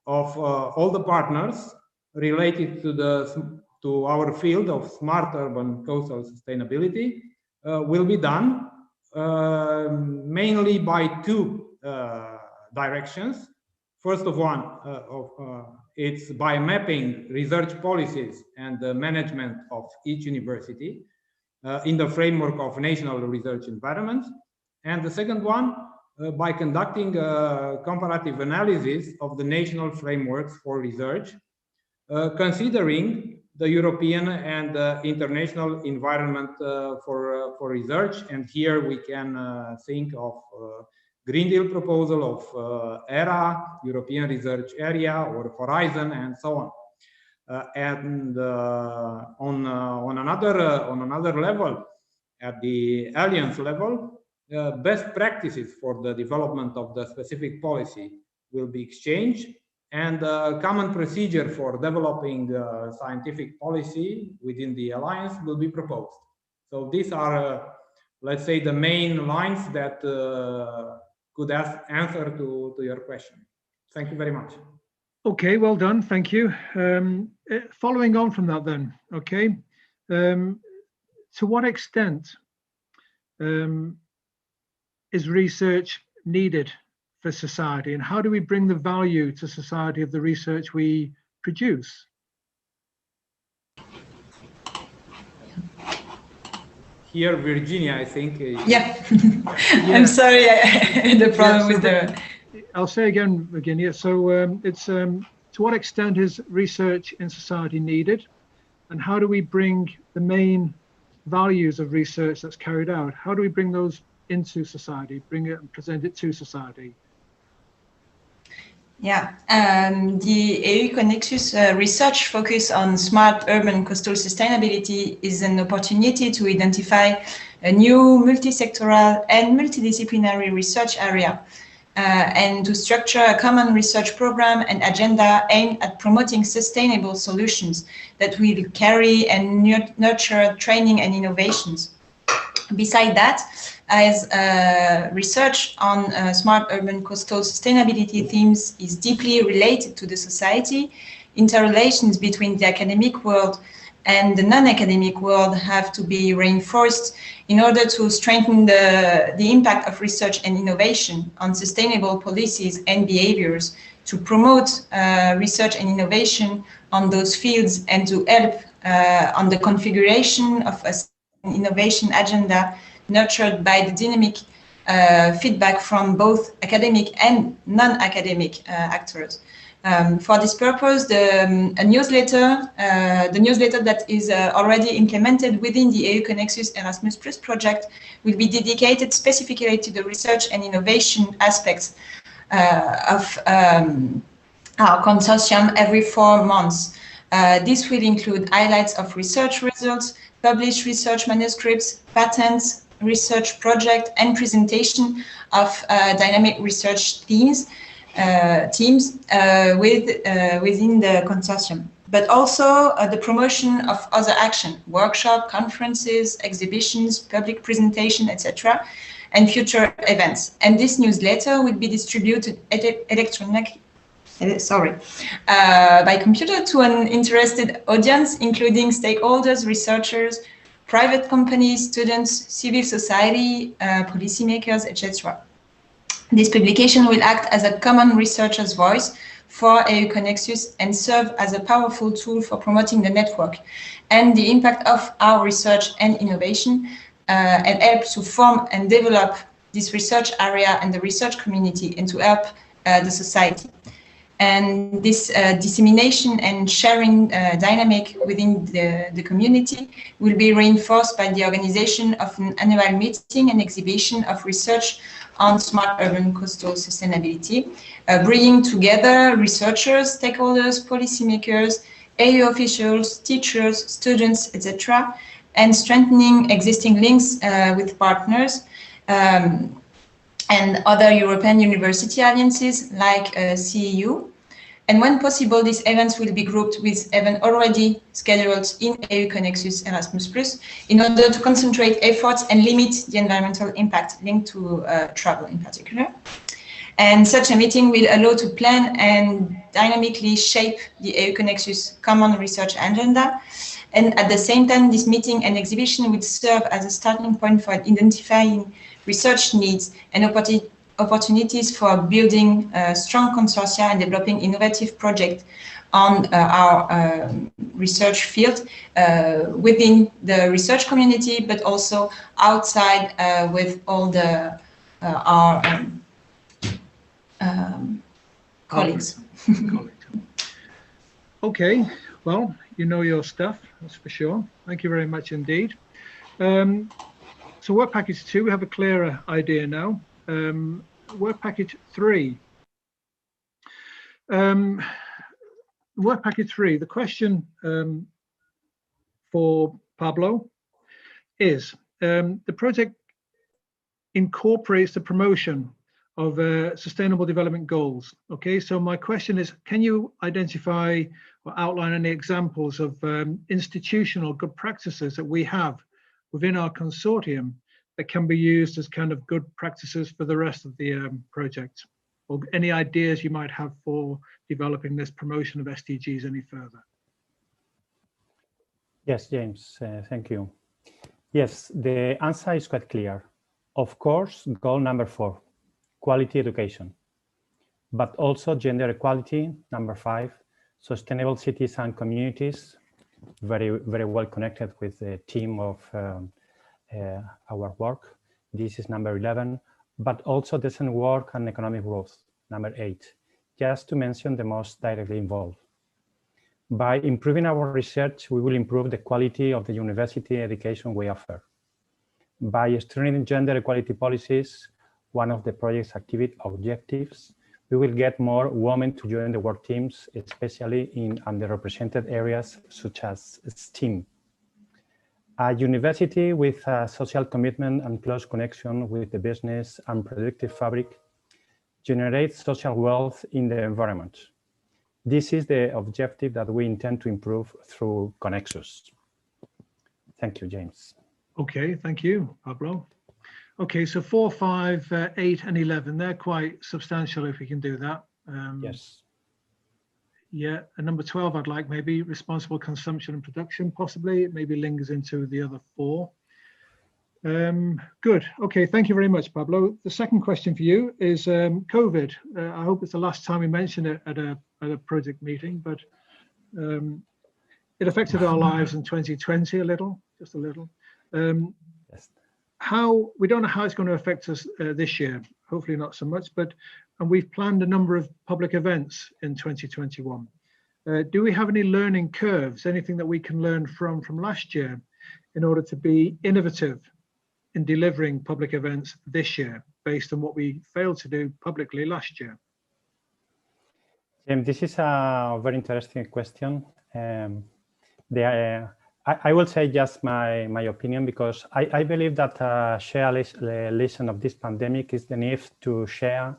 of all the partners related to our field of smart urban coastal sustainability will be done mainly by 2 directions. First of all, it's by mapping research policies and the management of each university in the framework of national research environments. And the second one, by conducting a comparative analysis of the national frameworks for research, considering the European and international environment for research. And here we can think of Green Deal proposal of ERA, European Research Area, or Horizon, and so on. And on another level, at the alliance level, best practices for the development of the specific policy will be exchanged, and a common procedure for developing scientific policy within the alliance will be proposed. So these are, let's say, the main lines that could answer to your question. Thank you very much. Okay, well done, thank you. Following on from that then, okay, to what extent is research needed for society, and how do we bring the value to society of the research we produce? Here, Virginia, I think. Yeah. I'm sorry, I had a problem with the... I'll say again, Virginia, so it's to what extent is research in society needed, and how do we bring the main values of research that's carried out, how do we bring those into society, bring it and present it to society? Yeah, the EU-CONEXUS research focus on smart urban coastal sustainability is an opportunity to identify a new multi-sectoral and multidisciplinary research area and to structure a common research program and agenda aimed at promoting sustainable solutions that will carry and nurture training and innovations. Beside that, as research on smart urban coastal sustainability themes is deeply related to the society, interrelations between the academic world and the non-academic world have to be reinforced in order to strengthen the impact of research and innovation on sustainable policies and behaviors, to promote research and innovation on those fields, and to help on the configuration of an innovation agenda nurtured by the dynamic feedback from both academic and non-academic actors. For this purpose, the newsletter that is already implemented within the EU-CONEXUS Erasmus Plus project will be dedicated specifically to the research and innovation aspects of our consortium every 4 months. This will include highlights of research results, published research manuscripts, patents, research project, and presentation of dynamic research teams within the consortium, but also the promotion of other action, workshop, conferences, exhibitions, public presentation, etc., and future events. And this newsletter will be distributed by computer to an interested audience, including stakeholders, researchers, private companies, students, civil society, policymakers, etc. This publication will act as a common researcher's voice for EU-CONEXUS and serve as a powerful tool for promoting the network and the impact of our research and innovation, and help to form and develop this research area and the research community, and to help the society. And this dissemination and sharing dynamic within the community will be reinforced by the organization of an annual meeting and exhibition of research on smart urban coastal sustainability, bringing together researchers, stakeholders, policymakers, EU officials, teachers, students, etc., and strengthening existing links with partners and other European university alliances like CEU. And when possible, these events will be grouped with events already scheduled in EU-CONEXUS Erasmus+, in order to concentrate efforts and limit the environmental impact linked to travel in particular. And such a meeting will allow to plan and dynamically shape the EU-CONEXUS common research agenda. And at the same time, this meeting and exhibition will serve as a starting point for identifying research needs and opportunities for building strong consortia and developing innovative projects on our research field within the research community, but also outside with all the our colleagues. Okay, well, you know your stuff, that's for sure. Thank you very much indeed. So work package 2, we have a clearer idea now. Work package 3. Work package 3, the question for Pablo is, the project incorporates the promotion of sustainable development goals. Okay, so my question is, can you identify or outline any examples of institutional good practices that we have within our consortium that can be used as kind of good practices for the rest of the project, or any ideas you might have for developing this promotion of SDGs any further? Yes, James, thank you. Yes, the answer is quite clear. Of course, goal number 4, quality education, but also gender equality, number 5, sustainable cities and communities, very well connected with the team of our work. This is number 11, but also decent work and economic growth, number 8, just to mention the most directly involved. By improving our research, we will improve the quality of the university education we offer. By strengthening gender equality policies, one of the project's activity objectives, we will get more women to join the work teams, especially in underrepresented areas such as STEAM. A university with a social commitment and close connection with the business and productive fabric generates social wealth in the environment. This is the objective that we intend to improve through CONEXUS. Thank you, James. Okay, thank you, Pablo. Okay, so 4, 5, 8, and 11, they're quite substantial if we can do that. Yes. Yeah, and number 12, I'd like maybe responsible consumption and production, possibly. It maybe lingers into the other 4. Good. Okay, thank you very much, Pablo. The second question for you is COVID. I hope it's the last time we mention it at a project meeting, but it affected our lives in 2020 a little, just a little. Yes. We don't know how it's going to affect us this year, hopefully not so much, and we've planned a number of public events in 2021. Do we have any learning curves, anything that we can learn from last year in order to be innovative in delivering public events this year based on what we failed to do publicly last year? This is a very interesting question. I will say just my opinion, because I believe that a shared lesson of this pandemic is the need to share,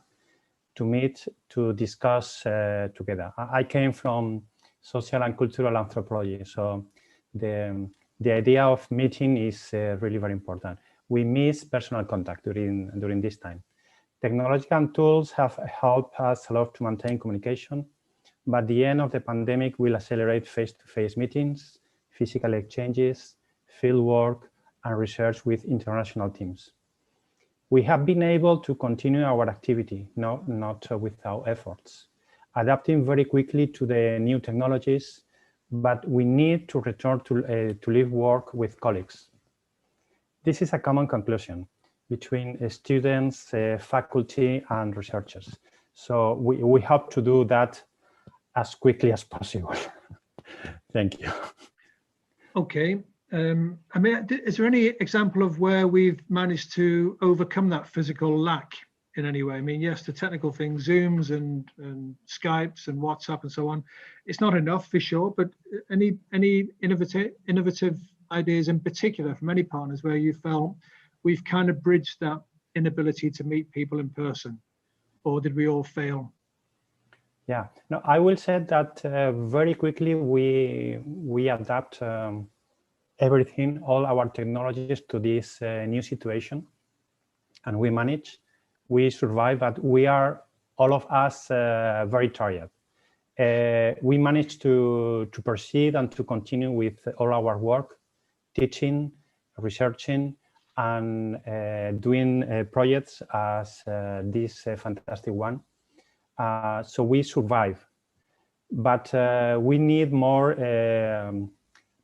to meet, to discuss together. I came from social and cultural anthropology, so the idea of meeting is really very important. We miss personal contact during this time. Technological tools have helped us a lot to maintain communication, but the end of the pandemic will accelerate face-to-face meetings, physical exchanges, field work, and research with international teams. We have been able to continue our activity, not without efforts, adapting very quickly to the new technologies, but we need to return to live work with colleagues. This is a common conclusion between students, faculty, and researchers. So we hope to do that as quickly as possible. Thank you. Okay. I mean, is there any example of where we've managed to overcome that physical lack in any way? I mean, yes, the technical things, Zooms and Skypes and WhatsApp and so on, it's not enough for sure, but any innovative ideas in particular from any partners where you felt we've kind of bridged that inability to meet people in person, or did we all fail? Yeah, no, I will say that very quickly we adapt everything, all our technologies to this new situation, and we manage, we survive, but we are, all of us, very tired. We managed to proceed and to continue with all our work, teaching, researching, and doing projects as this fantastic one. So we survive, but we need more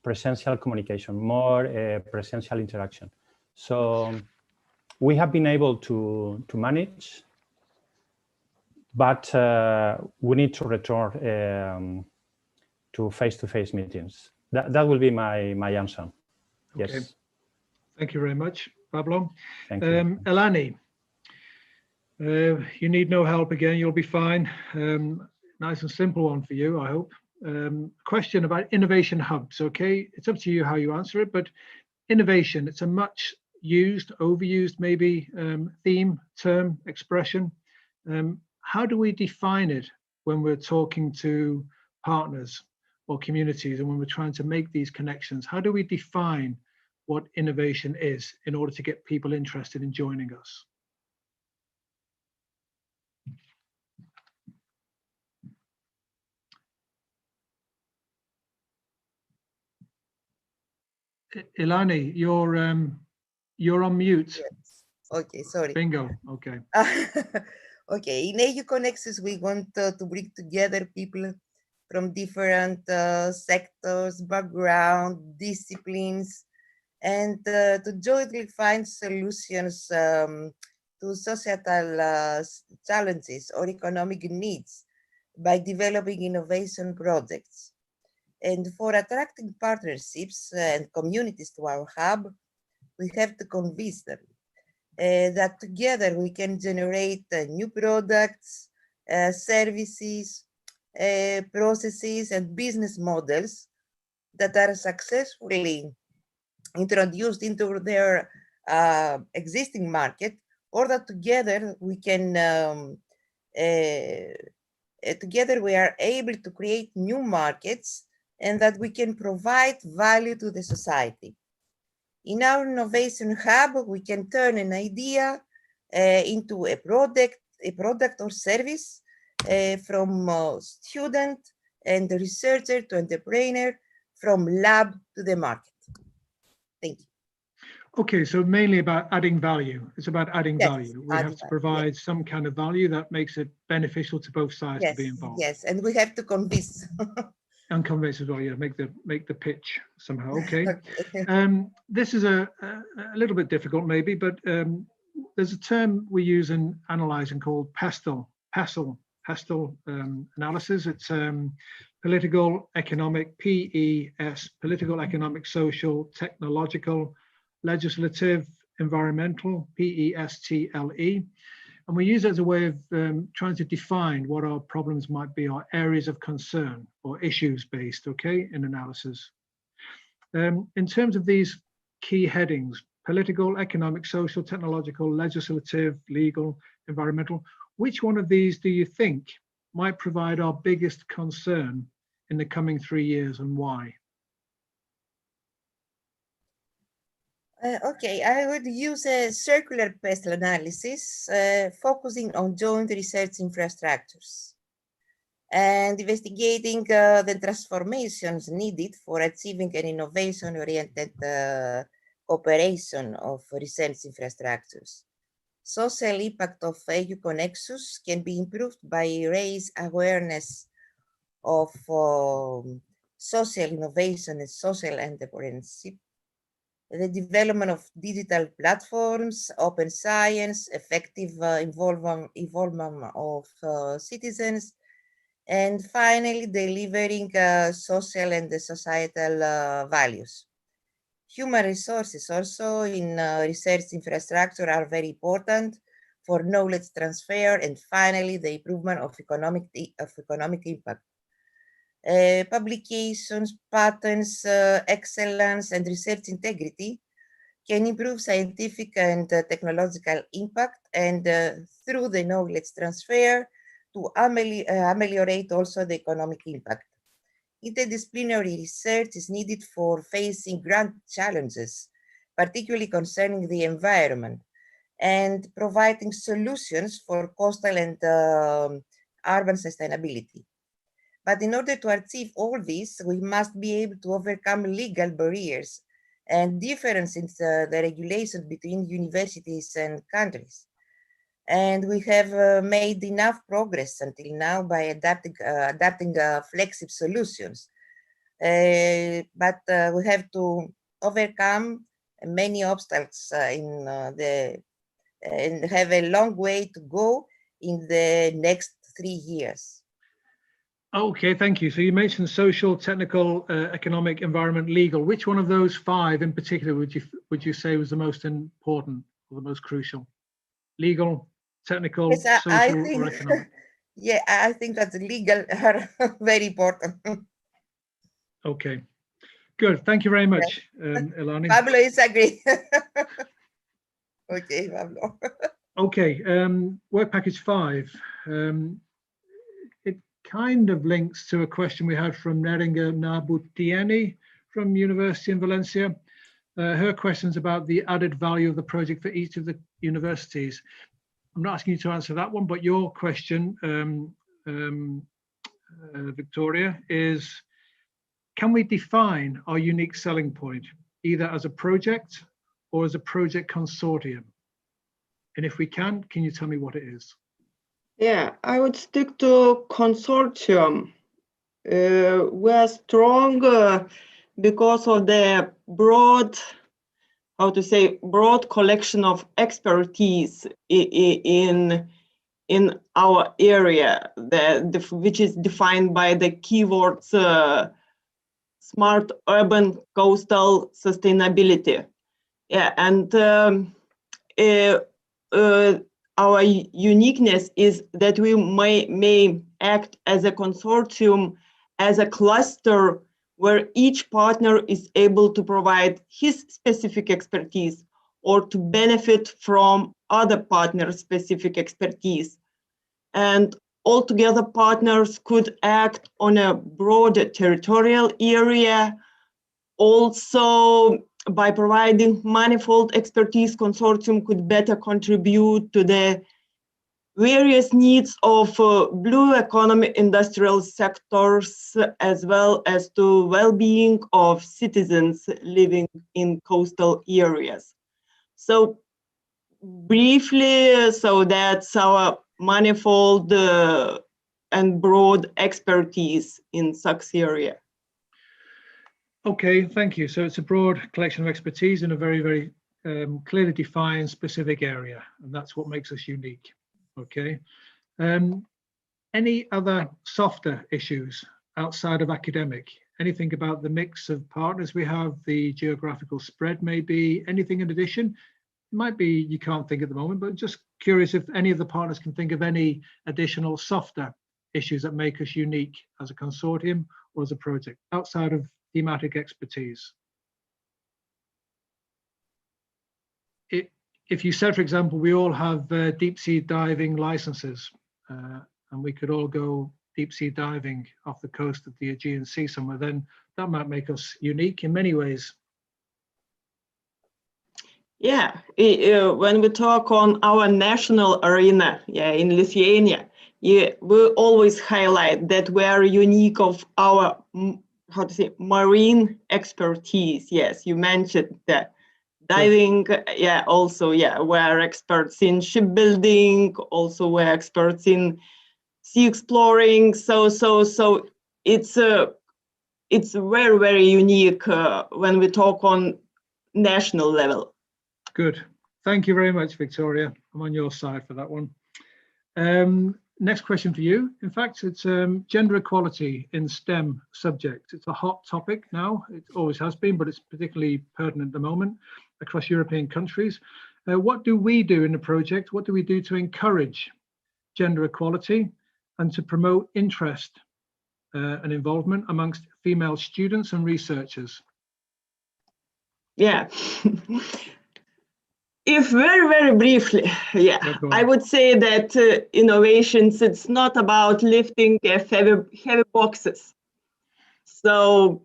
presential communication, more presential interaction. So we have been able to manage, but we need to return to face-to-face meetings. That will be my answer. Yes. Okay. Thank you very much, Pablo. Thank you. Elani, you need no help again, you'll be fine. Nice and simple one for you, I hope. Question about innovation hubs, okay? It's up to you how you answer it, but innovation, it's a much used, overused maybe, theme, term, expression. How do we define it when we're talking to partners or communities and when we're trying to make these connections? How do we define what innovation is in order to get people interested in joining us? Ilani, you're on mute. Yes. Okay, sorry. Bingo. Okay. Okay, in EU-CONEXUS, we want to bring together people from different sectors, background, disciplines, and to jointly find solutions to societal challenges or economic needs by developing innovation projects. And for attracting partnerships and communities to our hub, we have to convince them that together we can generate new products, services, processes, and business models that are successfully introduced into their existing market, or that together we can together we are able to create new markets and that we can provide value to the society. In our innovation hub, we can turn an idea into a product or service from student and the researcher to entrepreneur, from lab to the market. Thank you. Okay, so mainly about adding value. It's about adding Yes, value. We adding have to value, provide some kind of value that makes it beneficial to both sides to be Yes, involved. yes, and we have to convince. And convince as well, yeah, make the pitch somehow. Okay. Okay. This is a little bit difficult maybe, but there's a term we use in analyzing called PESTEL analysis. It's political, economic, PES, political, economic, social, technological, legislative, environmental, PESTLE. And we use it as a way of trying to define what our problems might be, our areas of concern or issues based, okay, in analysis. In terms of these key headings, political, economic, social, technological, legislative, legal, environmental, which one of these do you think might provide our biggest concern in the coming 3 years, and why? Okay, I would use a circular PESTEL analysis focusing on joint research infrastructures and investigating the transformations needed for achieving an innovation-oriented cooperation of research infrastructures. Social impact of EU-CONEXUS can be improved by raise awareness of social innovation and social entrepreneurship, the development of digital platforms, open science, effective involvement of citizens, and finally delivering social and societal values. Human resources also in research infrastructure are very important for knowledge transfer, and finally the improvement of economic impact. Publications, patents, excellence, and research integrity can improve scientific and technological impact, and through the knowledge transfer to ameliorate also the economic impact. Interdisciplinary research is needed for facing grand challenges, particularly concerning the environment, and providing solutions for coastal and urban sustainability. But in order to achieve all this, we must be able to overcome legal barriers and differences in the regulations between universities and countries. And we have made enough progress until now by adapting flexible solutions. But we have to overcome many obstacles and have a long way to go in the next 3 years. Okay, thank you. So you mentioned social, technical, economic, environment, legal. Which one of those 5 in particular would you say was the most important or the most crucial? Legal, technical, Yes, social, I think, or economic? Yeah, I think that the legal are very important. Okay, good. Thank you very much, Elani. Pablo is agree. Okay, Pablo. Okay, work package 5. It kind of links to a question we had from Neringa Nabutieni from University in Valencia. Her question's about the added value of the project for each of the universities. I'm not asking you to answer that one, but your question, Victoria, is can we define our unique selling point either as a project or as a project consortium? And if we can you tell me what it is? Yeah, I would stick to consortium. We are strong because of the broad collection of expertise in our area, which is defined by the keywords smart urban coastal sustainability. Yeah, and our uniqueness is that we may act as a consortium, as a cluster, where each partner is able to provide his specific expertise or to benefit from other partners' specific expertise. And altogether, partners could act on a broader territorial area. Also, by providing manifold expertise, consortium could better contribute to the various needs of blue economy industrial sectors, as well as to well-being of citizens living in coastal areas. So briefly, so that's our manifold and broad expertise in such area. Okay, thank you. So it's a broad collection of expertise in a very, very clearly defined specific area, and that's what makes us unique. Okay. Any other softer issues outside of academic? Anything about the mix of partners we have, the geographical spread maybe, anything in addition? It might be you can't think at the moment, but just curious if any of the partners can think of any additional softer issues that make us unique as a consortium or as a project outside of thematic expertise. If you said, for example, we all have deep sea diving licenses and we could all go deep sea diving off the coast of the Aegean Sea somewhere, then that might make us unique in many ways. Yeah, when we talk on our national arena, yeah, in Lithuania, yeah, we always highlight that we are unique of our, how to say, marine expertise. Yes, you mentioned that. Diving, yeah, also, yeah, we're experts in shipbuilding, also we're experts in sea exploring. So it's very, very unique when we talk on national level. Good. Thank you very much, Victoria. I'm on your side for that one. Next question for you. In fact, it's gender equality in STEM subjects. It's a hot topic now. It always has been, but it's particularly pertinent at the moment across European countries. What do we do in the project? What do we do to encourage gender equality and to promote interest and involvement amongst female students and researchers? Yeah. If very, very briefly, yeah, I would say that innovations, it's not about lifting heavy boxes. So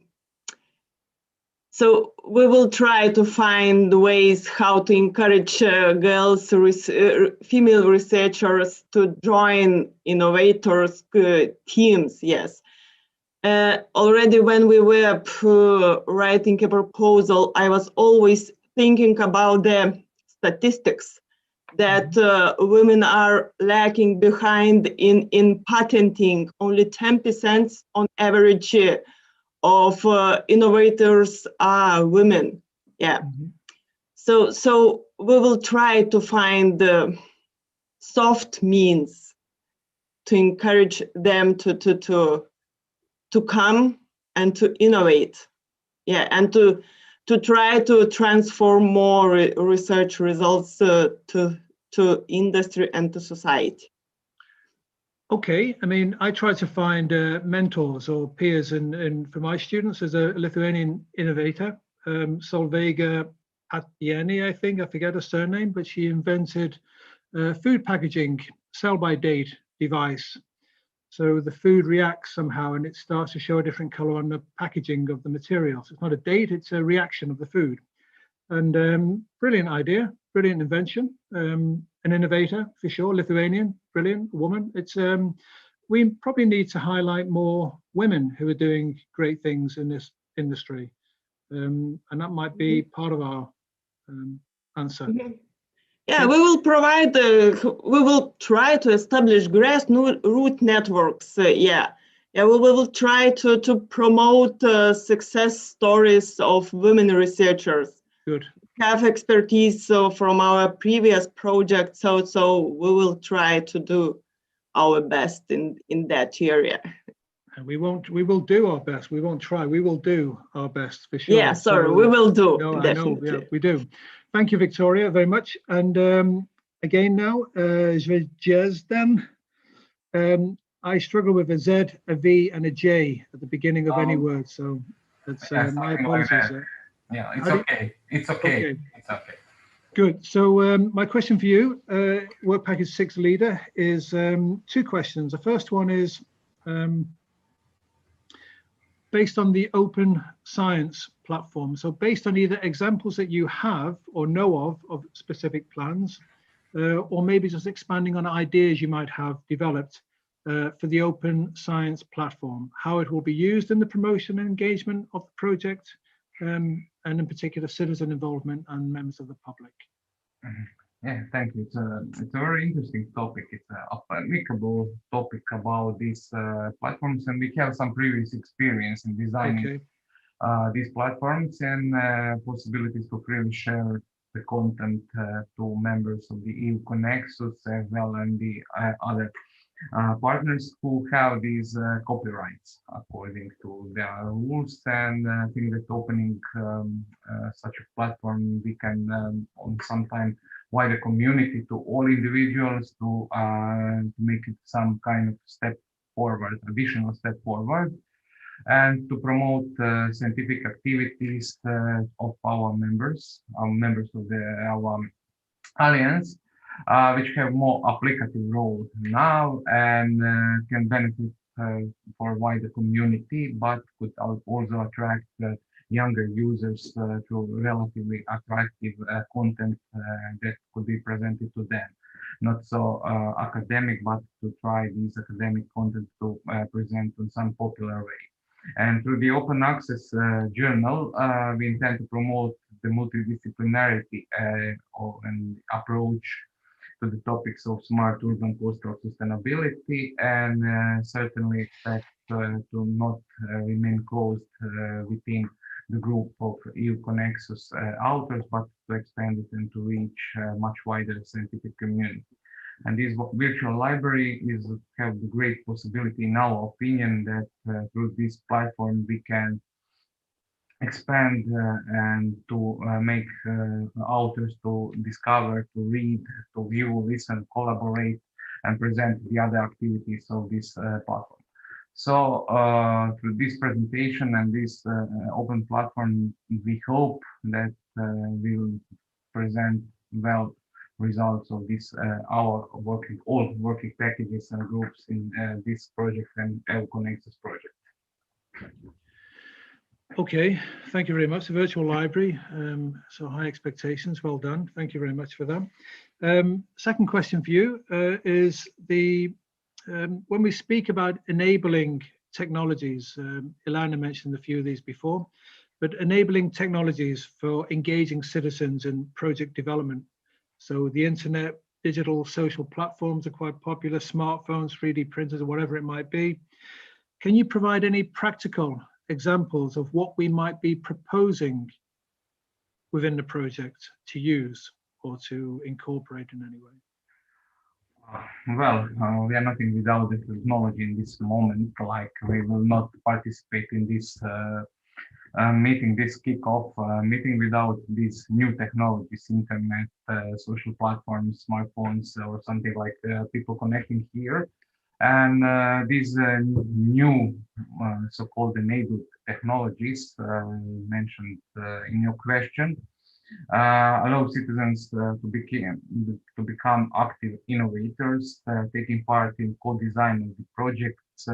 we will try to find ways how to encourage girls, female researchers to join innovators teams, yes. Already when we were writing a proposal, I was always thinking about the statistics that women are lacking behind in patenting. Only 10% on average of innovators are women. Yeah. So we will try to find the soft means to encourage them to come and to innovate. Yeah, and to try to transform more research results to industry and to society. Okay, I mean, I try to find mentors or peers, and for my students, there's a Lithuanian innovator, Solveiga Atieni, I think, I forget her surname, but she invented food packaging sell-by-date device. So the food reacts somehow and it starts to show a different color on the packaging of the material. So it's not a date, it's a reaction of the food. And brilliant idea, brilliant invention. An innovator for sure, Lithuanian, brilliant woman. It's we probably need to highlight more women who are doing great things in this industry. And that might be part of our answer. Yeah, we will provide, we will try to establish grassroots networks. Yeah, we will try to promote success stories of women researchers. Good. Have expertise from our previous project, so we will try to do our best in that area. And we will do our best. We won't try. We will do our best for sure. Yeah, sorry, we will do. No, definitely. I know, yeah, we do. Thank you, Victoria, very much. And again now, Zvezdan. I struggle with a Z, a V, and a J at the beginning of any word, so that's my apologies. Yeah, it's okay. It's okay. It's okay. Good. So my question for you, Work Package 6 leader, is two questions. The first one is based on the open science platform. So based on either examples that you have or know of specific plans, or maybe just expanding on ideas you might have developed for the open science platform, how it will be used in the promotion and engagement of the project, and in particular citizen involvement and members of the public. Yeah, thank you. It's a very interesting topic. It's an applicable topic about these platforms, and we have some previous experience in designing these platforms and possibilities to freely share the content to members of the EU-CONEXUS as well and the other partners who have these copyrights according to their rules. And I think that opening such a platform, we can on sometime wider community to all individuals to make it some kind of step forward, additional step forward, and to promote scientific activities of our members of our alliance, which have more applicative role now and can benefit for a wider community, but could also attract younger users to relatively attractive content that could be presented to them. Not so academic, but to try these academic content to present in some popular way. And through the open access journal, we intend to promote the multidisciplinarity and approach to the topics of smart urban coastal sustainability, and certainly expect to not remain closed within the group of EU-CONEXUS authors, but to expand it and to reach a much wider scientific community. And this virtual library have the great possibility, in our opinion, that through this platform we can expand and to make authors to discover, to read, to view, listen, collaborate, and present the other activities of this platform. So through this presentation and this open platform, we hope that we will present well results of this all working packages and groups in this project and EU-CONEXUS project. Okay, thank you very much. The virtual library, so high expectations, well done. Thank you very much for that. Second question for you is when we speak about enabling technologies, Ilana mentioned a few of these before, but enabling technologies for engaging citizens in project development. So the internet, digital social platforms are quite popular, smartphones, 3D printers, or whatever it might be. Can you provide any practical examples of what we might be proposing within the project to use or to incorporate in any way? Well, we are nothing without the technology in this moment. Like, we will not participate in this meeting, this kickoff meeting, without these new technologies, internet, social platforms, smartphones, or something like people connecting here. And these new so-called enabled technologies mentioned in your question allow citizens to become active innovators, taking part in co-design of the projects,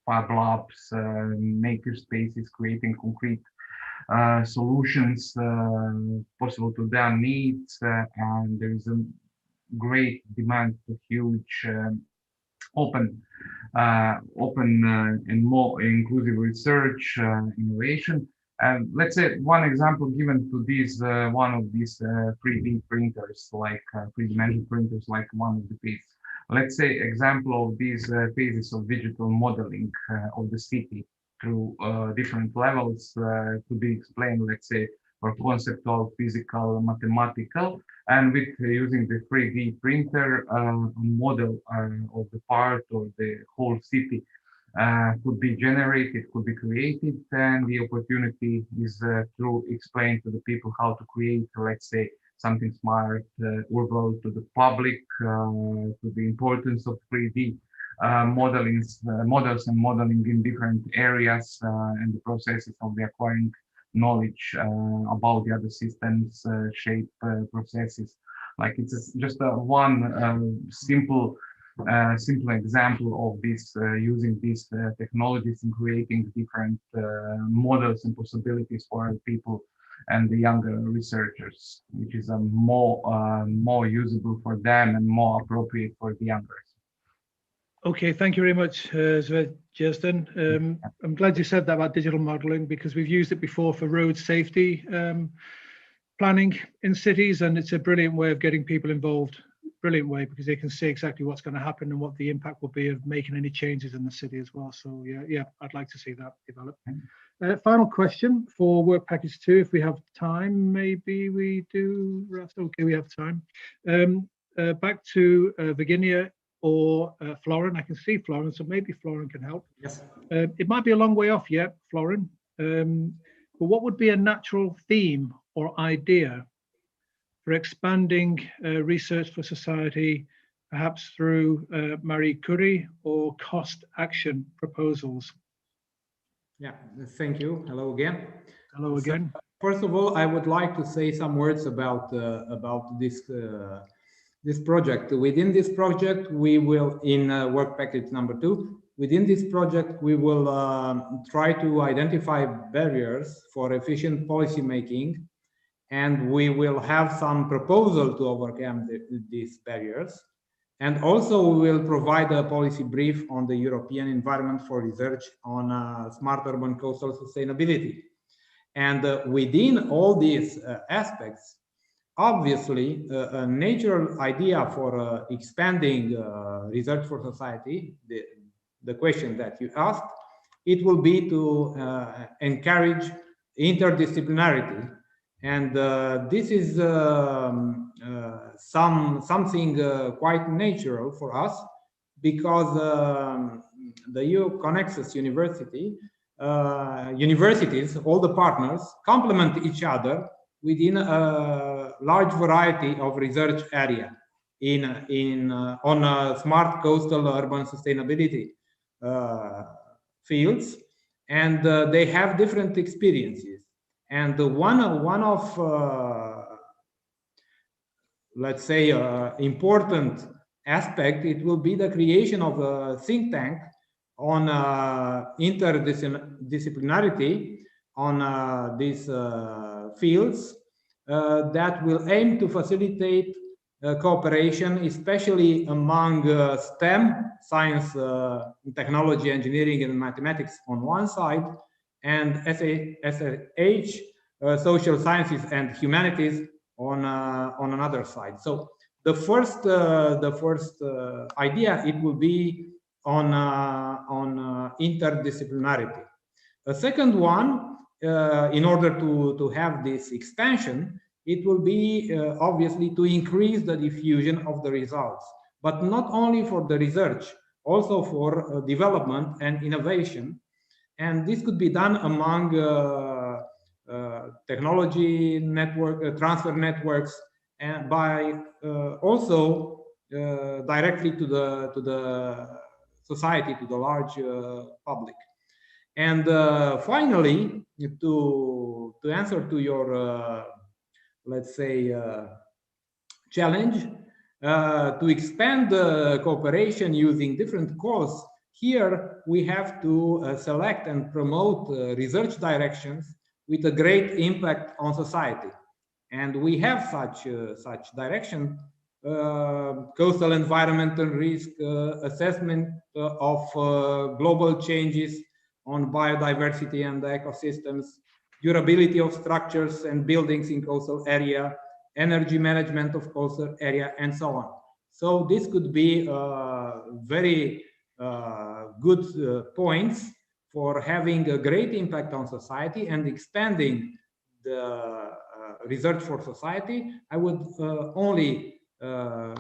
fab labs, maker spaces, creating concrete solutions possible to their needs, and there is a great demand for huge open and more inclusive research, innovation. And let's say one example given to this, one of these 3D printers, like 3D printers, like one of the pieces. Let's say example of these phases of digital modeling of the city through different levels to be explained, let's say, for conceptual, physical, mathematical, and with using the 3D printer, a model of the part or the whole city could be generated, could be created, and the opportunity is to explain to the people how to create, let's say, something smart, urban to the public, to the importance of 3D models and modeling in different areas, and the processes of the acquiring knowledge about the other systems, shape, processes. Like, it's just one simple example of this, using these technologies and creating different models and possibilities for people and the younger researchers, which is more usable for them and more appropriate for the youngers. Okay, thank you very much, Justin. I'm glad you said that about digital modeling, because we've used it before for road safety planning in cities, and it's a brilliant way of getting people involved. Brilliant way, because they can see exactly what's going to happen and what the impact will be of making any changes in the city as well. So yeah, I'd like to see that develop. Final question for work package 2, if we have time. Maybe we do. Okay, we have time. Back to Virginia or Florin. I can see Florin, so maybe Florin can help. Yes. It might be a long way off yet, Florin. But what would be a natural theme or idea for expanding research for society, perhaps through Marie Curie or cost action proposals? Yeah, thank you. Hello again. Hello again. So, first of all, I would like to say some words about this this project. Within this project, we will, in work package number 2, within this project, we will try to identify barriers for efficient policy making, and we will have some proposal to overcome these barriers. And also we will provide a policy brief on the European Environment for Research on smart urban coastal sustainability. And within all these aspects, obviously, a natural idea for expanding research for society, the question that you asked, it will be to encourage interdisciplinarity. And this is something quite natural for us, because the EU-CONEXUS universities, all the partners, complement each other within a large variety of research area on smart coastal urban sustainability fields, and they have different experiences. And one of let's say important aspect, it will be the creation of a think tank on interdisciplinarity on these fields that will aim to facilitate cooperation, especially among STEM, science, technology, engineering, and mathematics on one side, and SH, social sciences and humanities on another side. So the first idea, it will be on interdisciplinarity. A second one, in order to have this expansion, it will be obviously to increase the diffusion of the results, but not only for the research, also for development and innovation. And this could be done among technology network, transfer networks, and by also directly to the society, to the large public. And finally, to answer to your let's say challenge, to expand the cooperation using different calls, here we have to select and promote research directions with a great impact on society. And we have such direction, coastal environmental risk assessment of global changes on biodiversity and ecosystems, durability of structures and buildings in coastal area, energy management of coastal area, and so on. So this could be very good points for having a great impact on society and expanding the research for society. I would only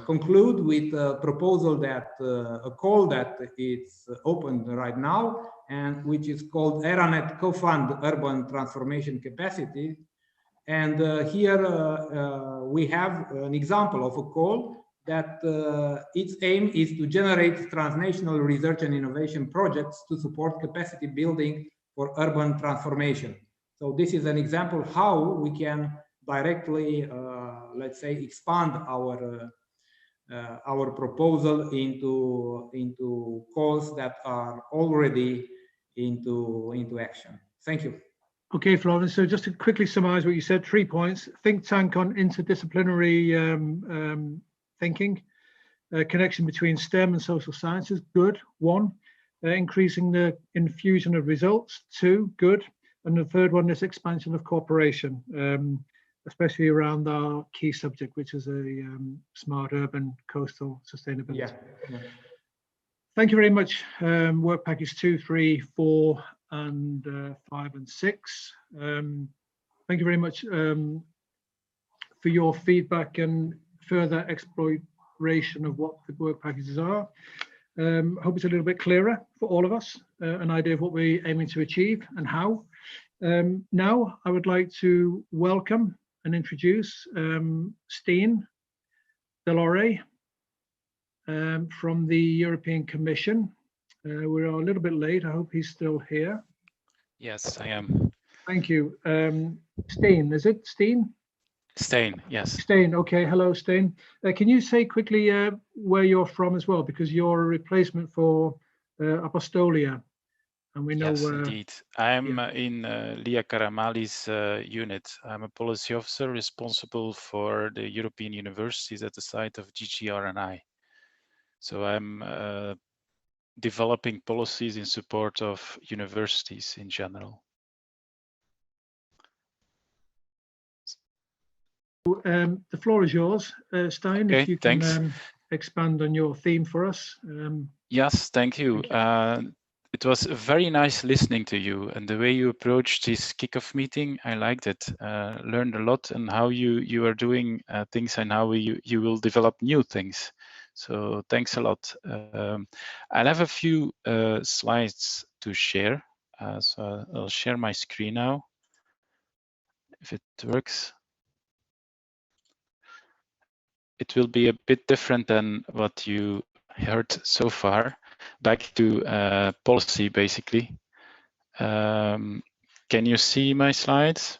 conclude with a proposal that a call that is open right now, and which is called ERANET Co-Fund Urban Transformation Capacity. And here we have an example of a call that its aim is to generate transnational research and innovation projects to support capacity building for urban transformation. So this is an example how we can directly, let's say, expand our proposal into calls that are already into action. Thank you. Okay, Florence, so just to quickly summarize what you said, 3 points: think tank on interdisciplinary thinking, connection between STEM and social sciences, good, 1. Increasing the infusion of results, 2, good. And the third one is expansion of cooperation, especially around our key subject, which is a smart urban coastal sustainability. Yeah. Thank you very much, work package 2, 3, 4, and 5 and 6. Thank you very much for your feedback and further exploration of what the work packages are. I hope it's a little bit clearer for all of us, an idea of what we're aiming to achieve and how. Now, I would like to welcome and introduce Steen Delore from the European Commission. We're a little bit late. I hope he's still here. Yes, I am. Thank you. Steen, is it Steen? Steen, yes. Steen, okay. Hello, Steen. Can you say quickly where you're from as well? Because you're a replacement for Apostolia. And we know yes, indeed. I'm in Lia Karamali's unit. I'm a policy officer responsible for the European universities at the site of GGR&I. So I'm developing policies in support of universities in general. The floor is yours, Stein, okay, if you can expand on your theme for us. Yes, thank you. It was very nice listening to you, and the way you approached this kickoff meeting, I liked it. Learned a lot and how you are doing things and how you will develop new things. So thanks a lot. I'll have a few slides to share. So I'll share my screen now, if it works. It will be a bit different than what you heard so far. Back to policy, basically. Can you see my slides?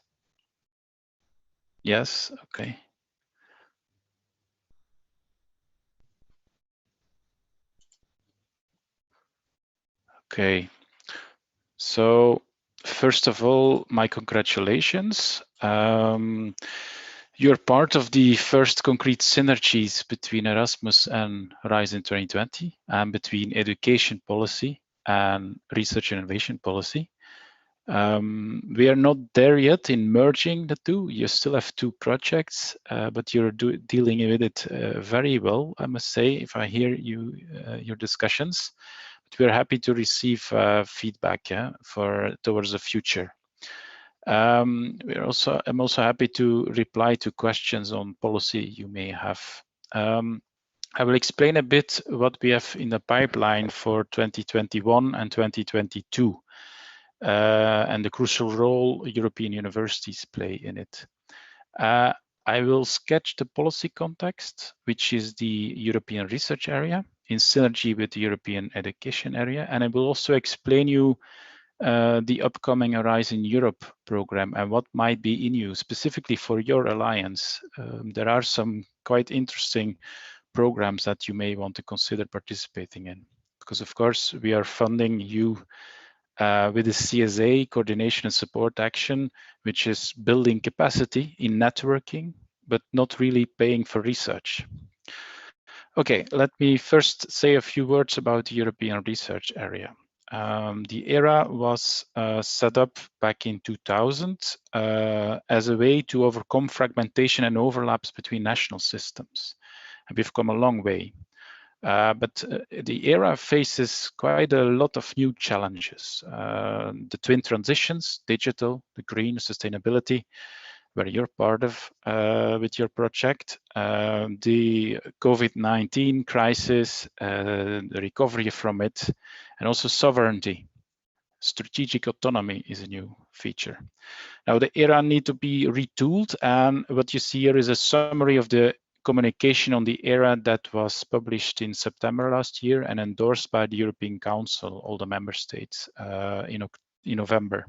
Yes, okay. Okay, so first of all, my congratulations. You're part of the first concrete synergies between Erasmus and Horizon 2020 and between education policy and research and innovation policy. We are not there yet in merging the two. You still have two projects, but you're dealing with it very well, I must say, if I hear your discussions. But we're happy to receive feedback towards the future. I'm also happy to reply to questions on policy you may have. I will explain a bit what we have in the pipeline for 2021 and 2022 and the crucial role European universities play in it. I will sketch the policy context, which is the European research area in synergy with the European education area, and I will also explain you the upcoming Horizon Europe program and what might be in you specifically for your alliance. There are some quite interesting programs that you may want to consider participating in, because of course we are funding you with the CSA coordination and support action, which is building capacity in networking, but not really paying for research. Okay, let me first say a few words about the European research area. The ERA was set up back in 2000 as a way to overcome fragmentation and overlaps between national systems. And we've come a long way. But the ERA faces quite a lot of new challenges. The twin transitions, digital, the green, sustainability, where you're part of with your project, the COVID-19 crisis, the recovery from it, and also sovereignty. Strategic autonomy is a new feature. Now the ERA need to be retooled, and what you see here is a summary of the communication on the ERA that was published in September last year and endorsed by the European Council, all the member states, in November.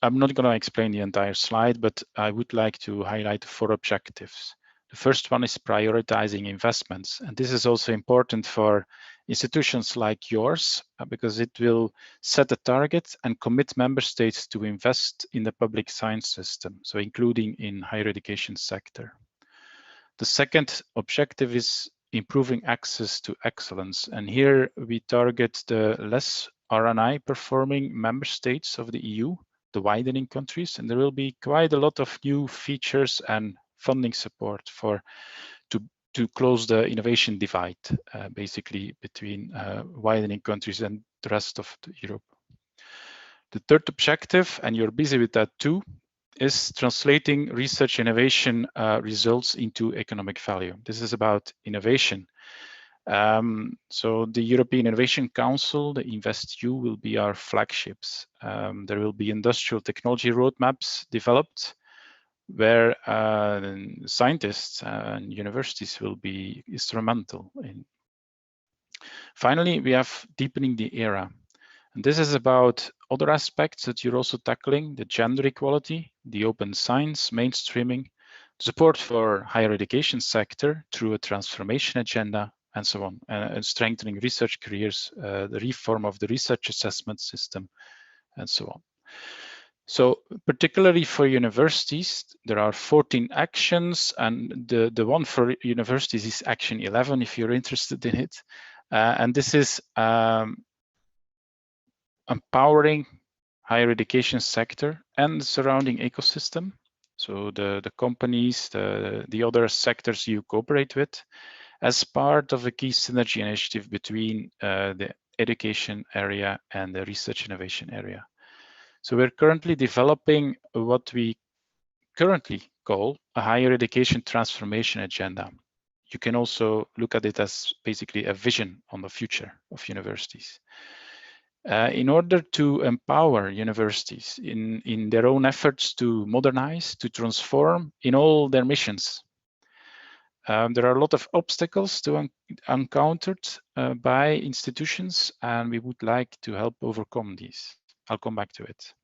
I'm not going to explain the entire slide, but I would like to highlight 4 objectives. The first one is prioritizing investments, and this is also important for institutions like yours, because it will set a target and commit member states to invest in the public science system, so including in higher education sector. The second objective is improving access to excellence. And here we target the less R&I performing member states of the EU, the widening countries, and there will be quite a lot of new features and funding support to close the innovation divide, basically between widening countries and the rest of Europe. The third objective, and you're busy with that too, is translating research innovation results into economic value. This is about innovation. So the European Innovation Council, the InvestEU, will be our flagships. There will be industrial technology roadmaps developed where scientists and universities will be instrumental in. Finally, we have deepening the era. And this is about other aspects that you're also tackling, the gender equality, the open science, mainstreaming, support for higher education sector through a transformation agenda, and so on, and strengthening research careers, the reform of the research assessment system, and so on. So particularly for universities, there are 14 actions, and the one for universities is action 11 if you're interested in it. And this is empowering higher education sector and the surrounding ecosystem. So the companies, the other sectors you cooperate with, as part of a key synergy initiative between the education area and the research innovation area. So we're currently developing what we currently call a higher education transformation agenda. You can also look at it as basically a vision on the future of universities. In order to empower universities in their own efforts to modernize, to transform in all their missions. There are a lot of obstacles to encountered by institutions, and we would like to help overcome these. I'll come back to it.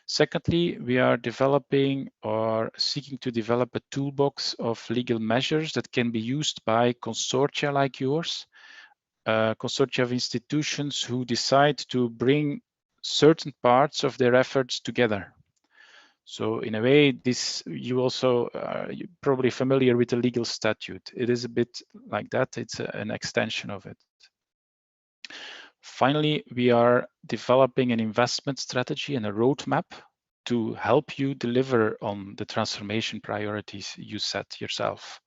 Secondly, we are developing or seeking to develop a toolbox of legal measures that can be used by consortia like yours, consortia of institutions who decide to bring certain parts of their efforts together. So in a way, this you also you're probably familiar with the legal statute. It is a bit like that. It's an extension of it. Finally, we are developing an investment strategy and a roadmap to help you deliver on the transformation priorities you set yourself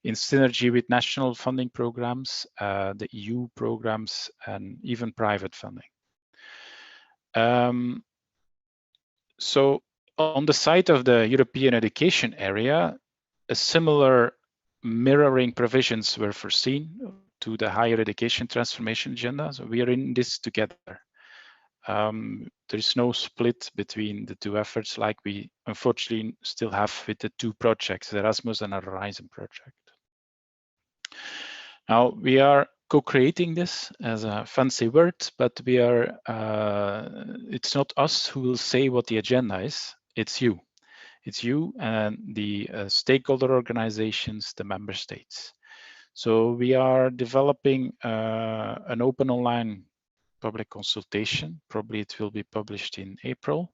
in synergy with national funding programs, the EU programs, and even private funding. So on the side of the European education area, a similar mirroring provisions were foreseen to the higher education transformation agenda. So we are in this together. There is no split between the two efforts like we unfortunately still have with the two projects, the Erasmus and Horizon project. Now we are co-creating this as a fancy word, but we are, it's not us who will say what the agenda is, it's you. It's you and the stakeholder organizations, the member states. So we are developing an open online public consultation. Probably it will be published in April.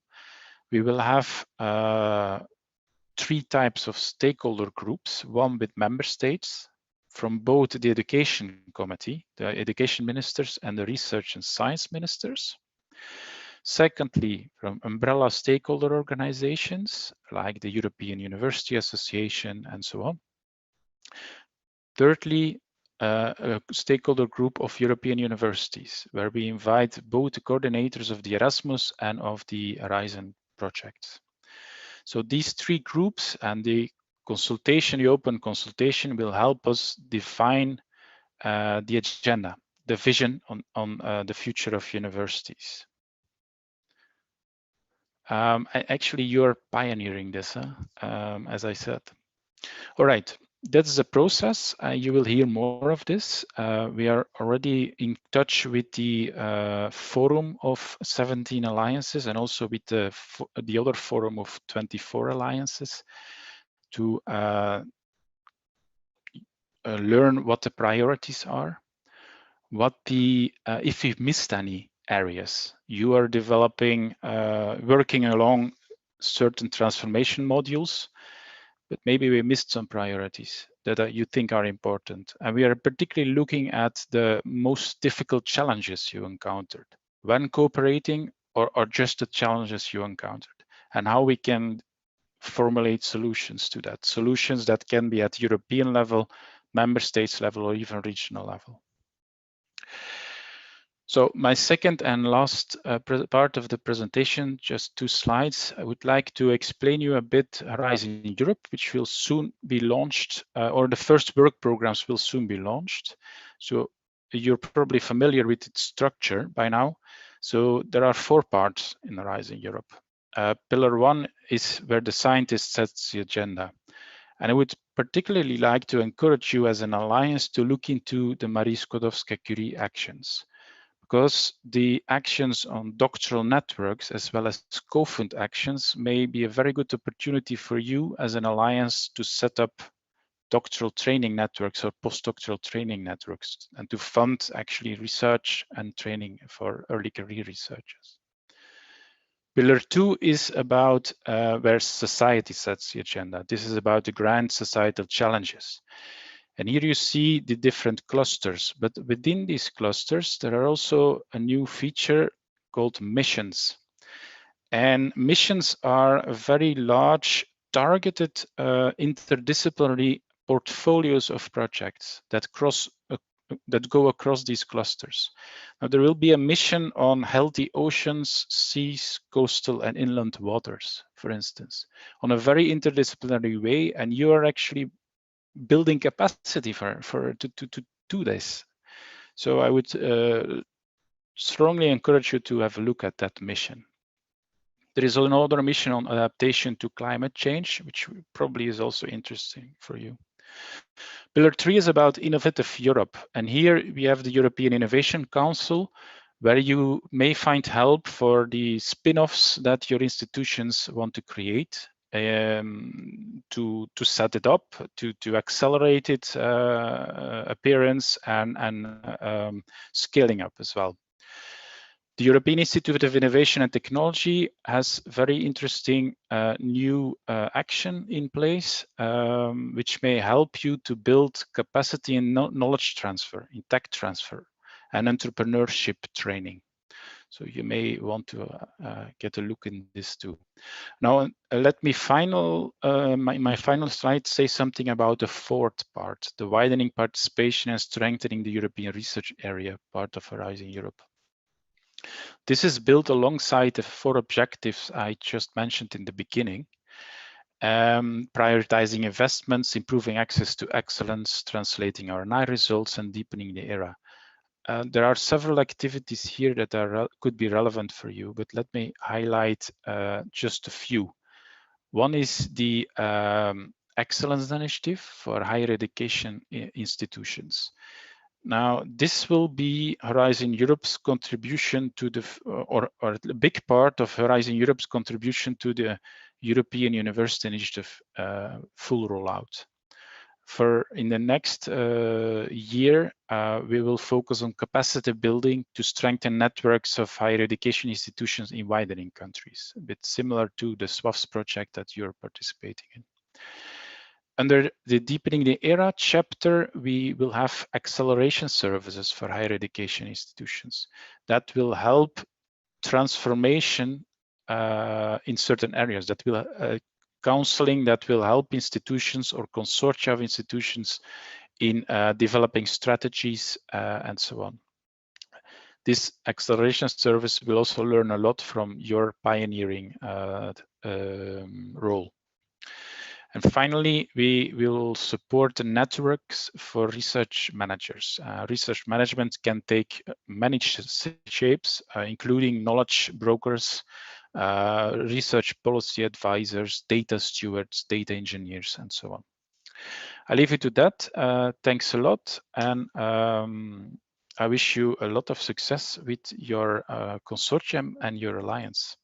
We will have 3 types of stakeholder groups, one with member states from both the education committee, the education ministers, and the research and science ministers. Secondly, from umbrella stakeholder organizations like the European University Association and so on. Thirdly, a stakeholder group of European universities, where we invite both the coordinators of the Erasmus and of the Horizon projects. So these 3 groups and the consultation, the open consultation, will help us define the agenda, the vision on the future of universities. Actually, you're pioneering this, as I said. All right, that's the process. You will hear more of this. We are already in touch with the forum of 17 alliances and also with the other forum of 24 alliances to learn what the priorities are. what the if we missed any areas. You are developing, working along certain transformation modules, but maybe we missed some priorities that you think are important. And we are particularly looking at the most difficult challenges you encountered when cooperating, or just the challenges you encountered, and how we can formulate solutions to that. Solutions that can be at European level, member states level, or even regional level. So my second and last part of the presentation, just 2 slides, I would like to explain you a bit Horizon Europe, which will soon be launched, or the first work programs will soon be launched. So you're probably familiar with its structure by now. So there are 4 parts in Horizon Europe. Pillar 1 is where the scientist sets the agenda. And I would particularly like to encourage you as an alliance to look into the Marie Skłodowska-Curie actions, because the actions on doctoral networks as well as co-fund actions may be a very good opportunity for you as an alliance to set up doctoral training networks or postdoctoral training networks, and to fund actually research and training for early career researchers. Pillar 2 is about where society sets the agenda. This is about the grand societal challenges. And here you see the different clusters, but within these clusters, there are also a new feature called missions. And missions are very large, targeted interdisciplinary portfolios of projects that go across these clusters. Now, there will be a mission on healthy oceans, seas, coastal and inland waters, for instance, on a very interdisciplinary way, and you are actually building capacity to do this. So I would strongly encourage you to have a look at that mission. There is another mission on adaptation to climate change, which probably is also interesting for you. Pillar 3 is about innovative Europe. And here we have the European Innovation Council, where you may find help for the spin-offs that your institutions want to create. To set it up, to accelerate its appearance and scaling up as well. The European Institute of Innovation and Technology has very interesting new action in place, which may help you to build capacity in knowledge transfer, in tech transfer, and entrepreneurship training. So you may want to get a look in this too. Now, let me my final slide say something about the 4th part, the widening participation and strengthening the European research area part of Horizon Europe. This is built alongside the 4 objectives I just mentioned in the beginning. Prioritizing investments, improving access to excellence, translating R&I results, and deepening the era. There are several activities here that could be relevant for you, but let me highlight just a few. One is the Excellence Initiative for higher education institutions. Now, this will be Horizon Europe's contribution to the, or a big part of Horizon Europe's contribution to the European University Initiative full rollout. In the next year, we will focus on capacity building to strengthen networks of higher education institutions in widening countries, a bit similar to the SWAFS project that you're participating in. Under the Deepening the Era chapter, we will have acceleration services for higher education institutions that will help transformation in certain areas, that will counseling that will help institutions or consortia of institutions in developing strategies and so on. This acceleration service will also learn a lot from your pioneering role. And finally, we will support the networks for research managers. Research management can take many shapes, including knowledge brokers, research policy advisors, data stewards, data engineers, and so on. I leave it to that. Thanks a lot. And I wish you a lot of success with your consortium and your alliance.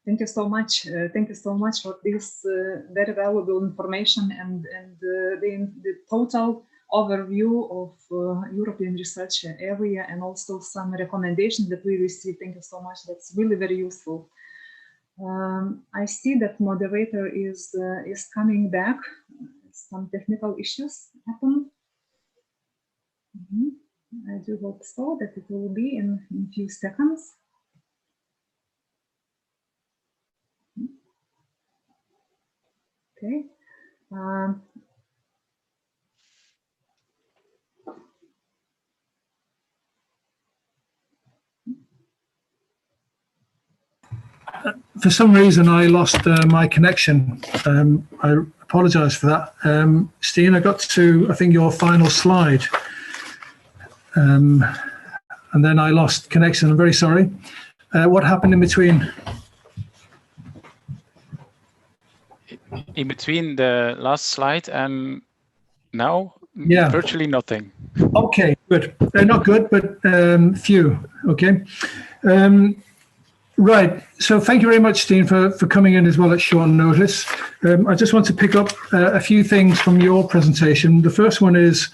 Thank you so much. Thank you so much for this very valuable information and the total overview of European research area, and also some recommendations that we received. Thank you so much. That's really very useful. I see that moderator is coming back. Some technical issues happen. I do hope so, that it will be in a few seconds. Okay. For some reason, I lost my connection. I apologize for that. Steen, I got to, I think, your final slide. And then I lost connection. I'm very sorry. What happened in between? In between the last slide and now, yeah, virtually nothing. Okay, good. Not good, but few. Okay. Right. So thank you very much, Steen, for coming in as well at short notice. I just want to pick up a few things from your presentation. The first one is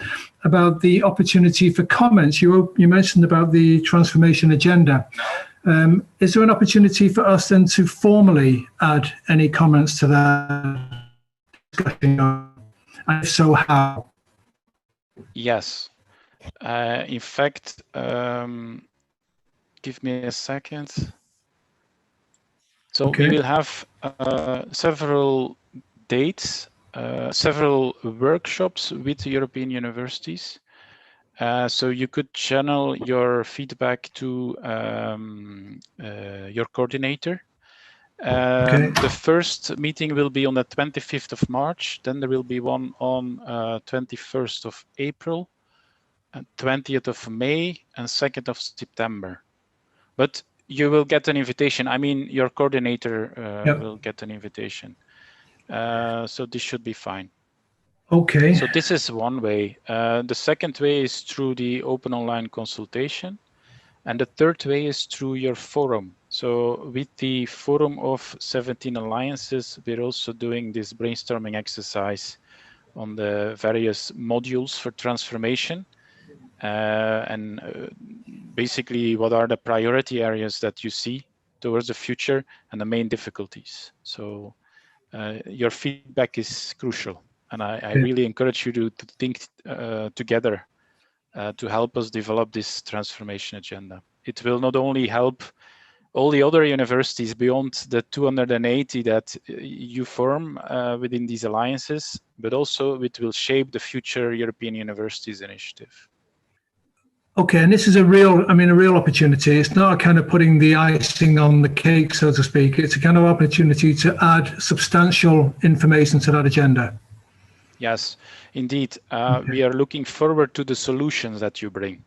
about the opportunity for comments. You mentioned about the transformation agenda. Is there an opportunity for us then to formally add any comments to that discussion? And if so, how? Yes. In fact, give me a second. So we will have several dates, several workshops with European universities. So you could channel your feedback to your coordinator. The first meeting will be on the 25th of March. Then there will be one on 21st of April, 20th of May, and 2nd of September. But you will get an invitation. I mean, your coordinator will get an invitation. So this should be fine. Okay. So this is one way. The second way is through the open online consultation. And the third way is through your forum. So with the forum of 17 alliances, we're also doing this brainstorming exercise on the various modules for transformation. Basically, what are the priority areas that you see towards the future and the main difficulties? So your feedback is crucial. And I really encourage you to think together to help us develop this transformation agenda. It will not only help all the other universities beyond the 280 that you form within these alliances, but also it will shape the future European Universities Initiative. Okay, and this is a real opportunity. It's not a kind of putting the icing on the cake, so to speak. It's a kind of opportunity to add substantial information to that agenda. Yes, indeed. We are looking forward to the solutions that you bring.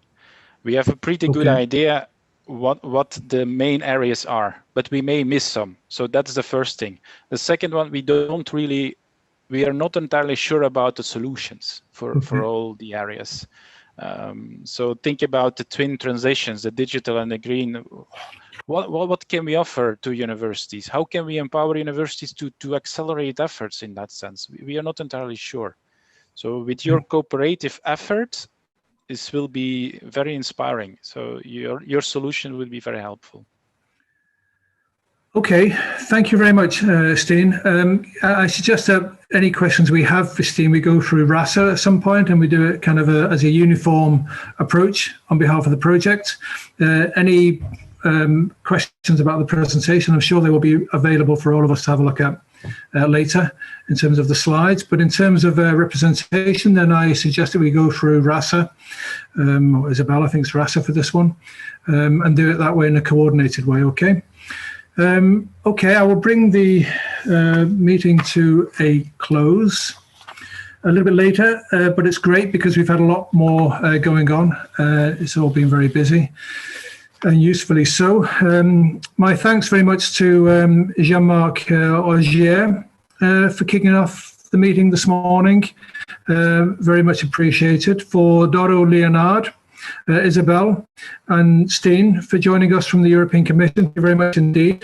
We have a pretty good idea what the main areas are, but we may miss some. So that's the first thing. The second one, we are not entirely sure about the solutions for all the areas. So think about the twin transitions, the digital and the green. What can we offer to universities? How can we empower universities to accelerate efforts in that sense? We are not entirely sure. So with your cooperative effort, this will be very inspiring. So your solution will be very helpful. Okay, thank you very much, Steen. I suggest that any questions we have for Steen, we go through RASA at some point, and we do it kind of as a uniform approach on behalf of the project. Any questions about the presentation, I'm sure they will be available for all of us to have a look at later in terms of the slides. But in terms of representation, then I suggest that we go through RASA, or Isabel, I think it's RASA for this one, and do it that way in a coordinated way, okay? Okay, I will bring the meeting to a close a little bit later, but it's great because we've had a lot more going on. It's all been very busy, and usefully so. My thanks very much to Jean-Marc Augier for kicking off the meeting this morning. Very much appreciated. For Doro Leonard, Isabel and Steen for joining us from the European Commission. Thank you very much indeed.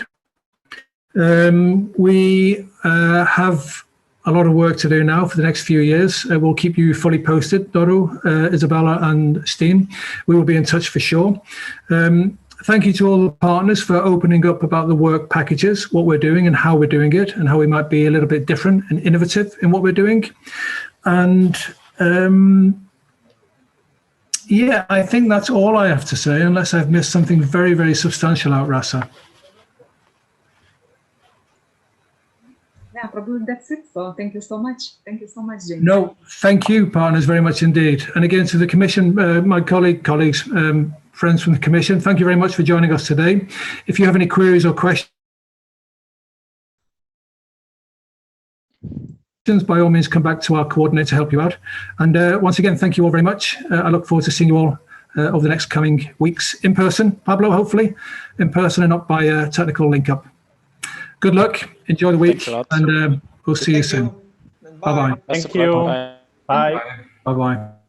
We have a lot of work to do now for the next few years. We'll keep you fully posted, Doru, Isabella and Steen. We will be in touch for sure. Thank you to all the partners for opening up about the work packages, what we're doing and how we're doing it, and how we might be a little bit different and innovative in what we're doing. And yeah, I think that's all I have to say, unless I've missed something very, very substantial out, Rasa. Yeah, probably that's it. So thank you so much. Thank you so much, James. No, thank you, partners, very much indeed. And again, to the Commission, my colleagues, friends from the Commission, thank you very much for joining us today. If you have any queries or questions, by all means, come back to our coordinator to help you out. And once again, thank you all very much. I look forward to seeing you all over the next coming weeks in person. Pablo, hopefully, in person and not by a technical link up. Good luck. Enjoy the week. And we'll see you soon. Bye. Bye-bye. Thank you. Bye. Bye-bye.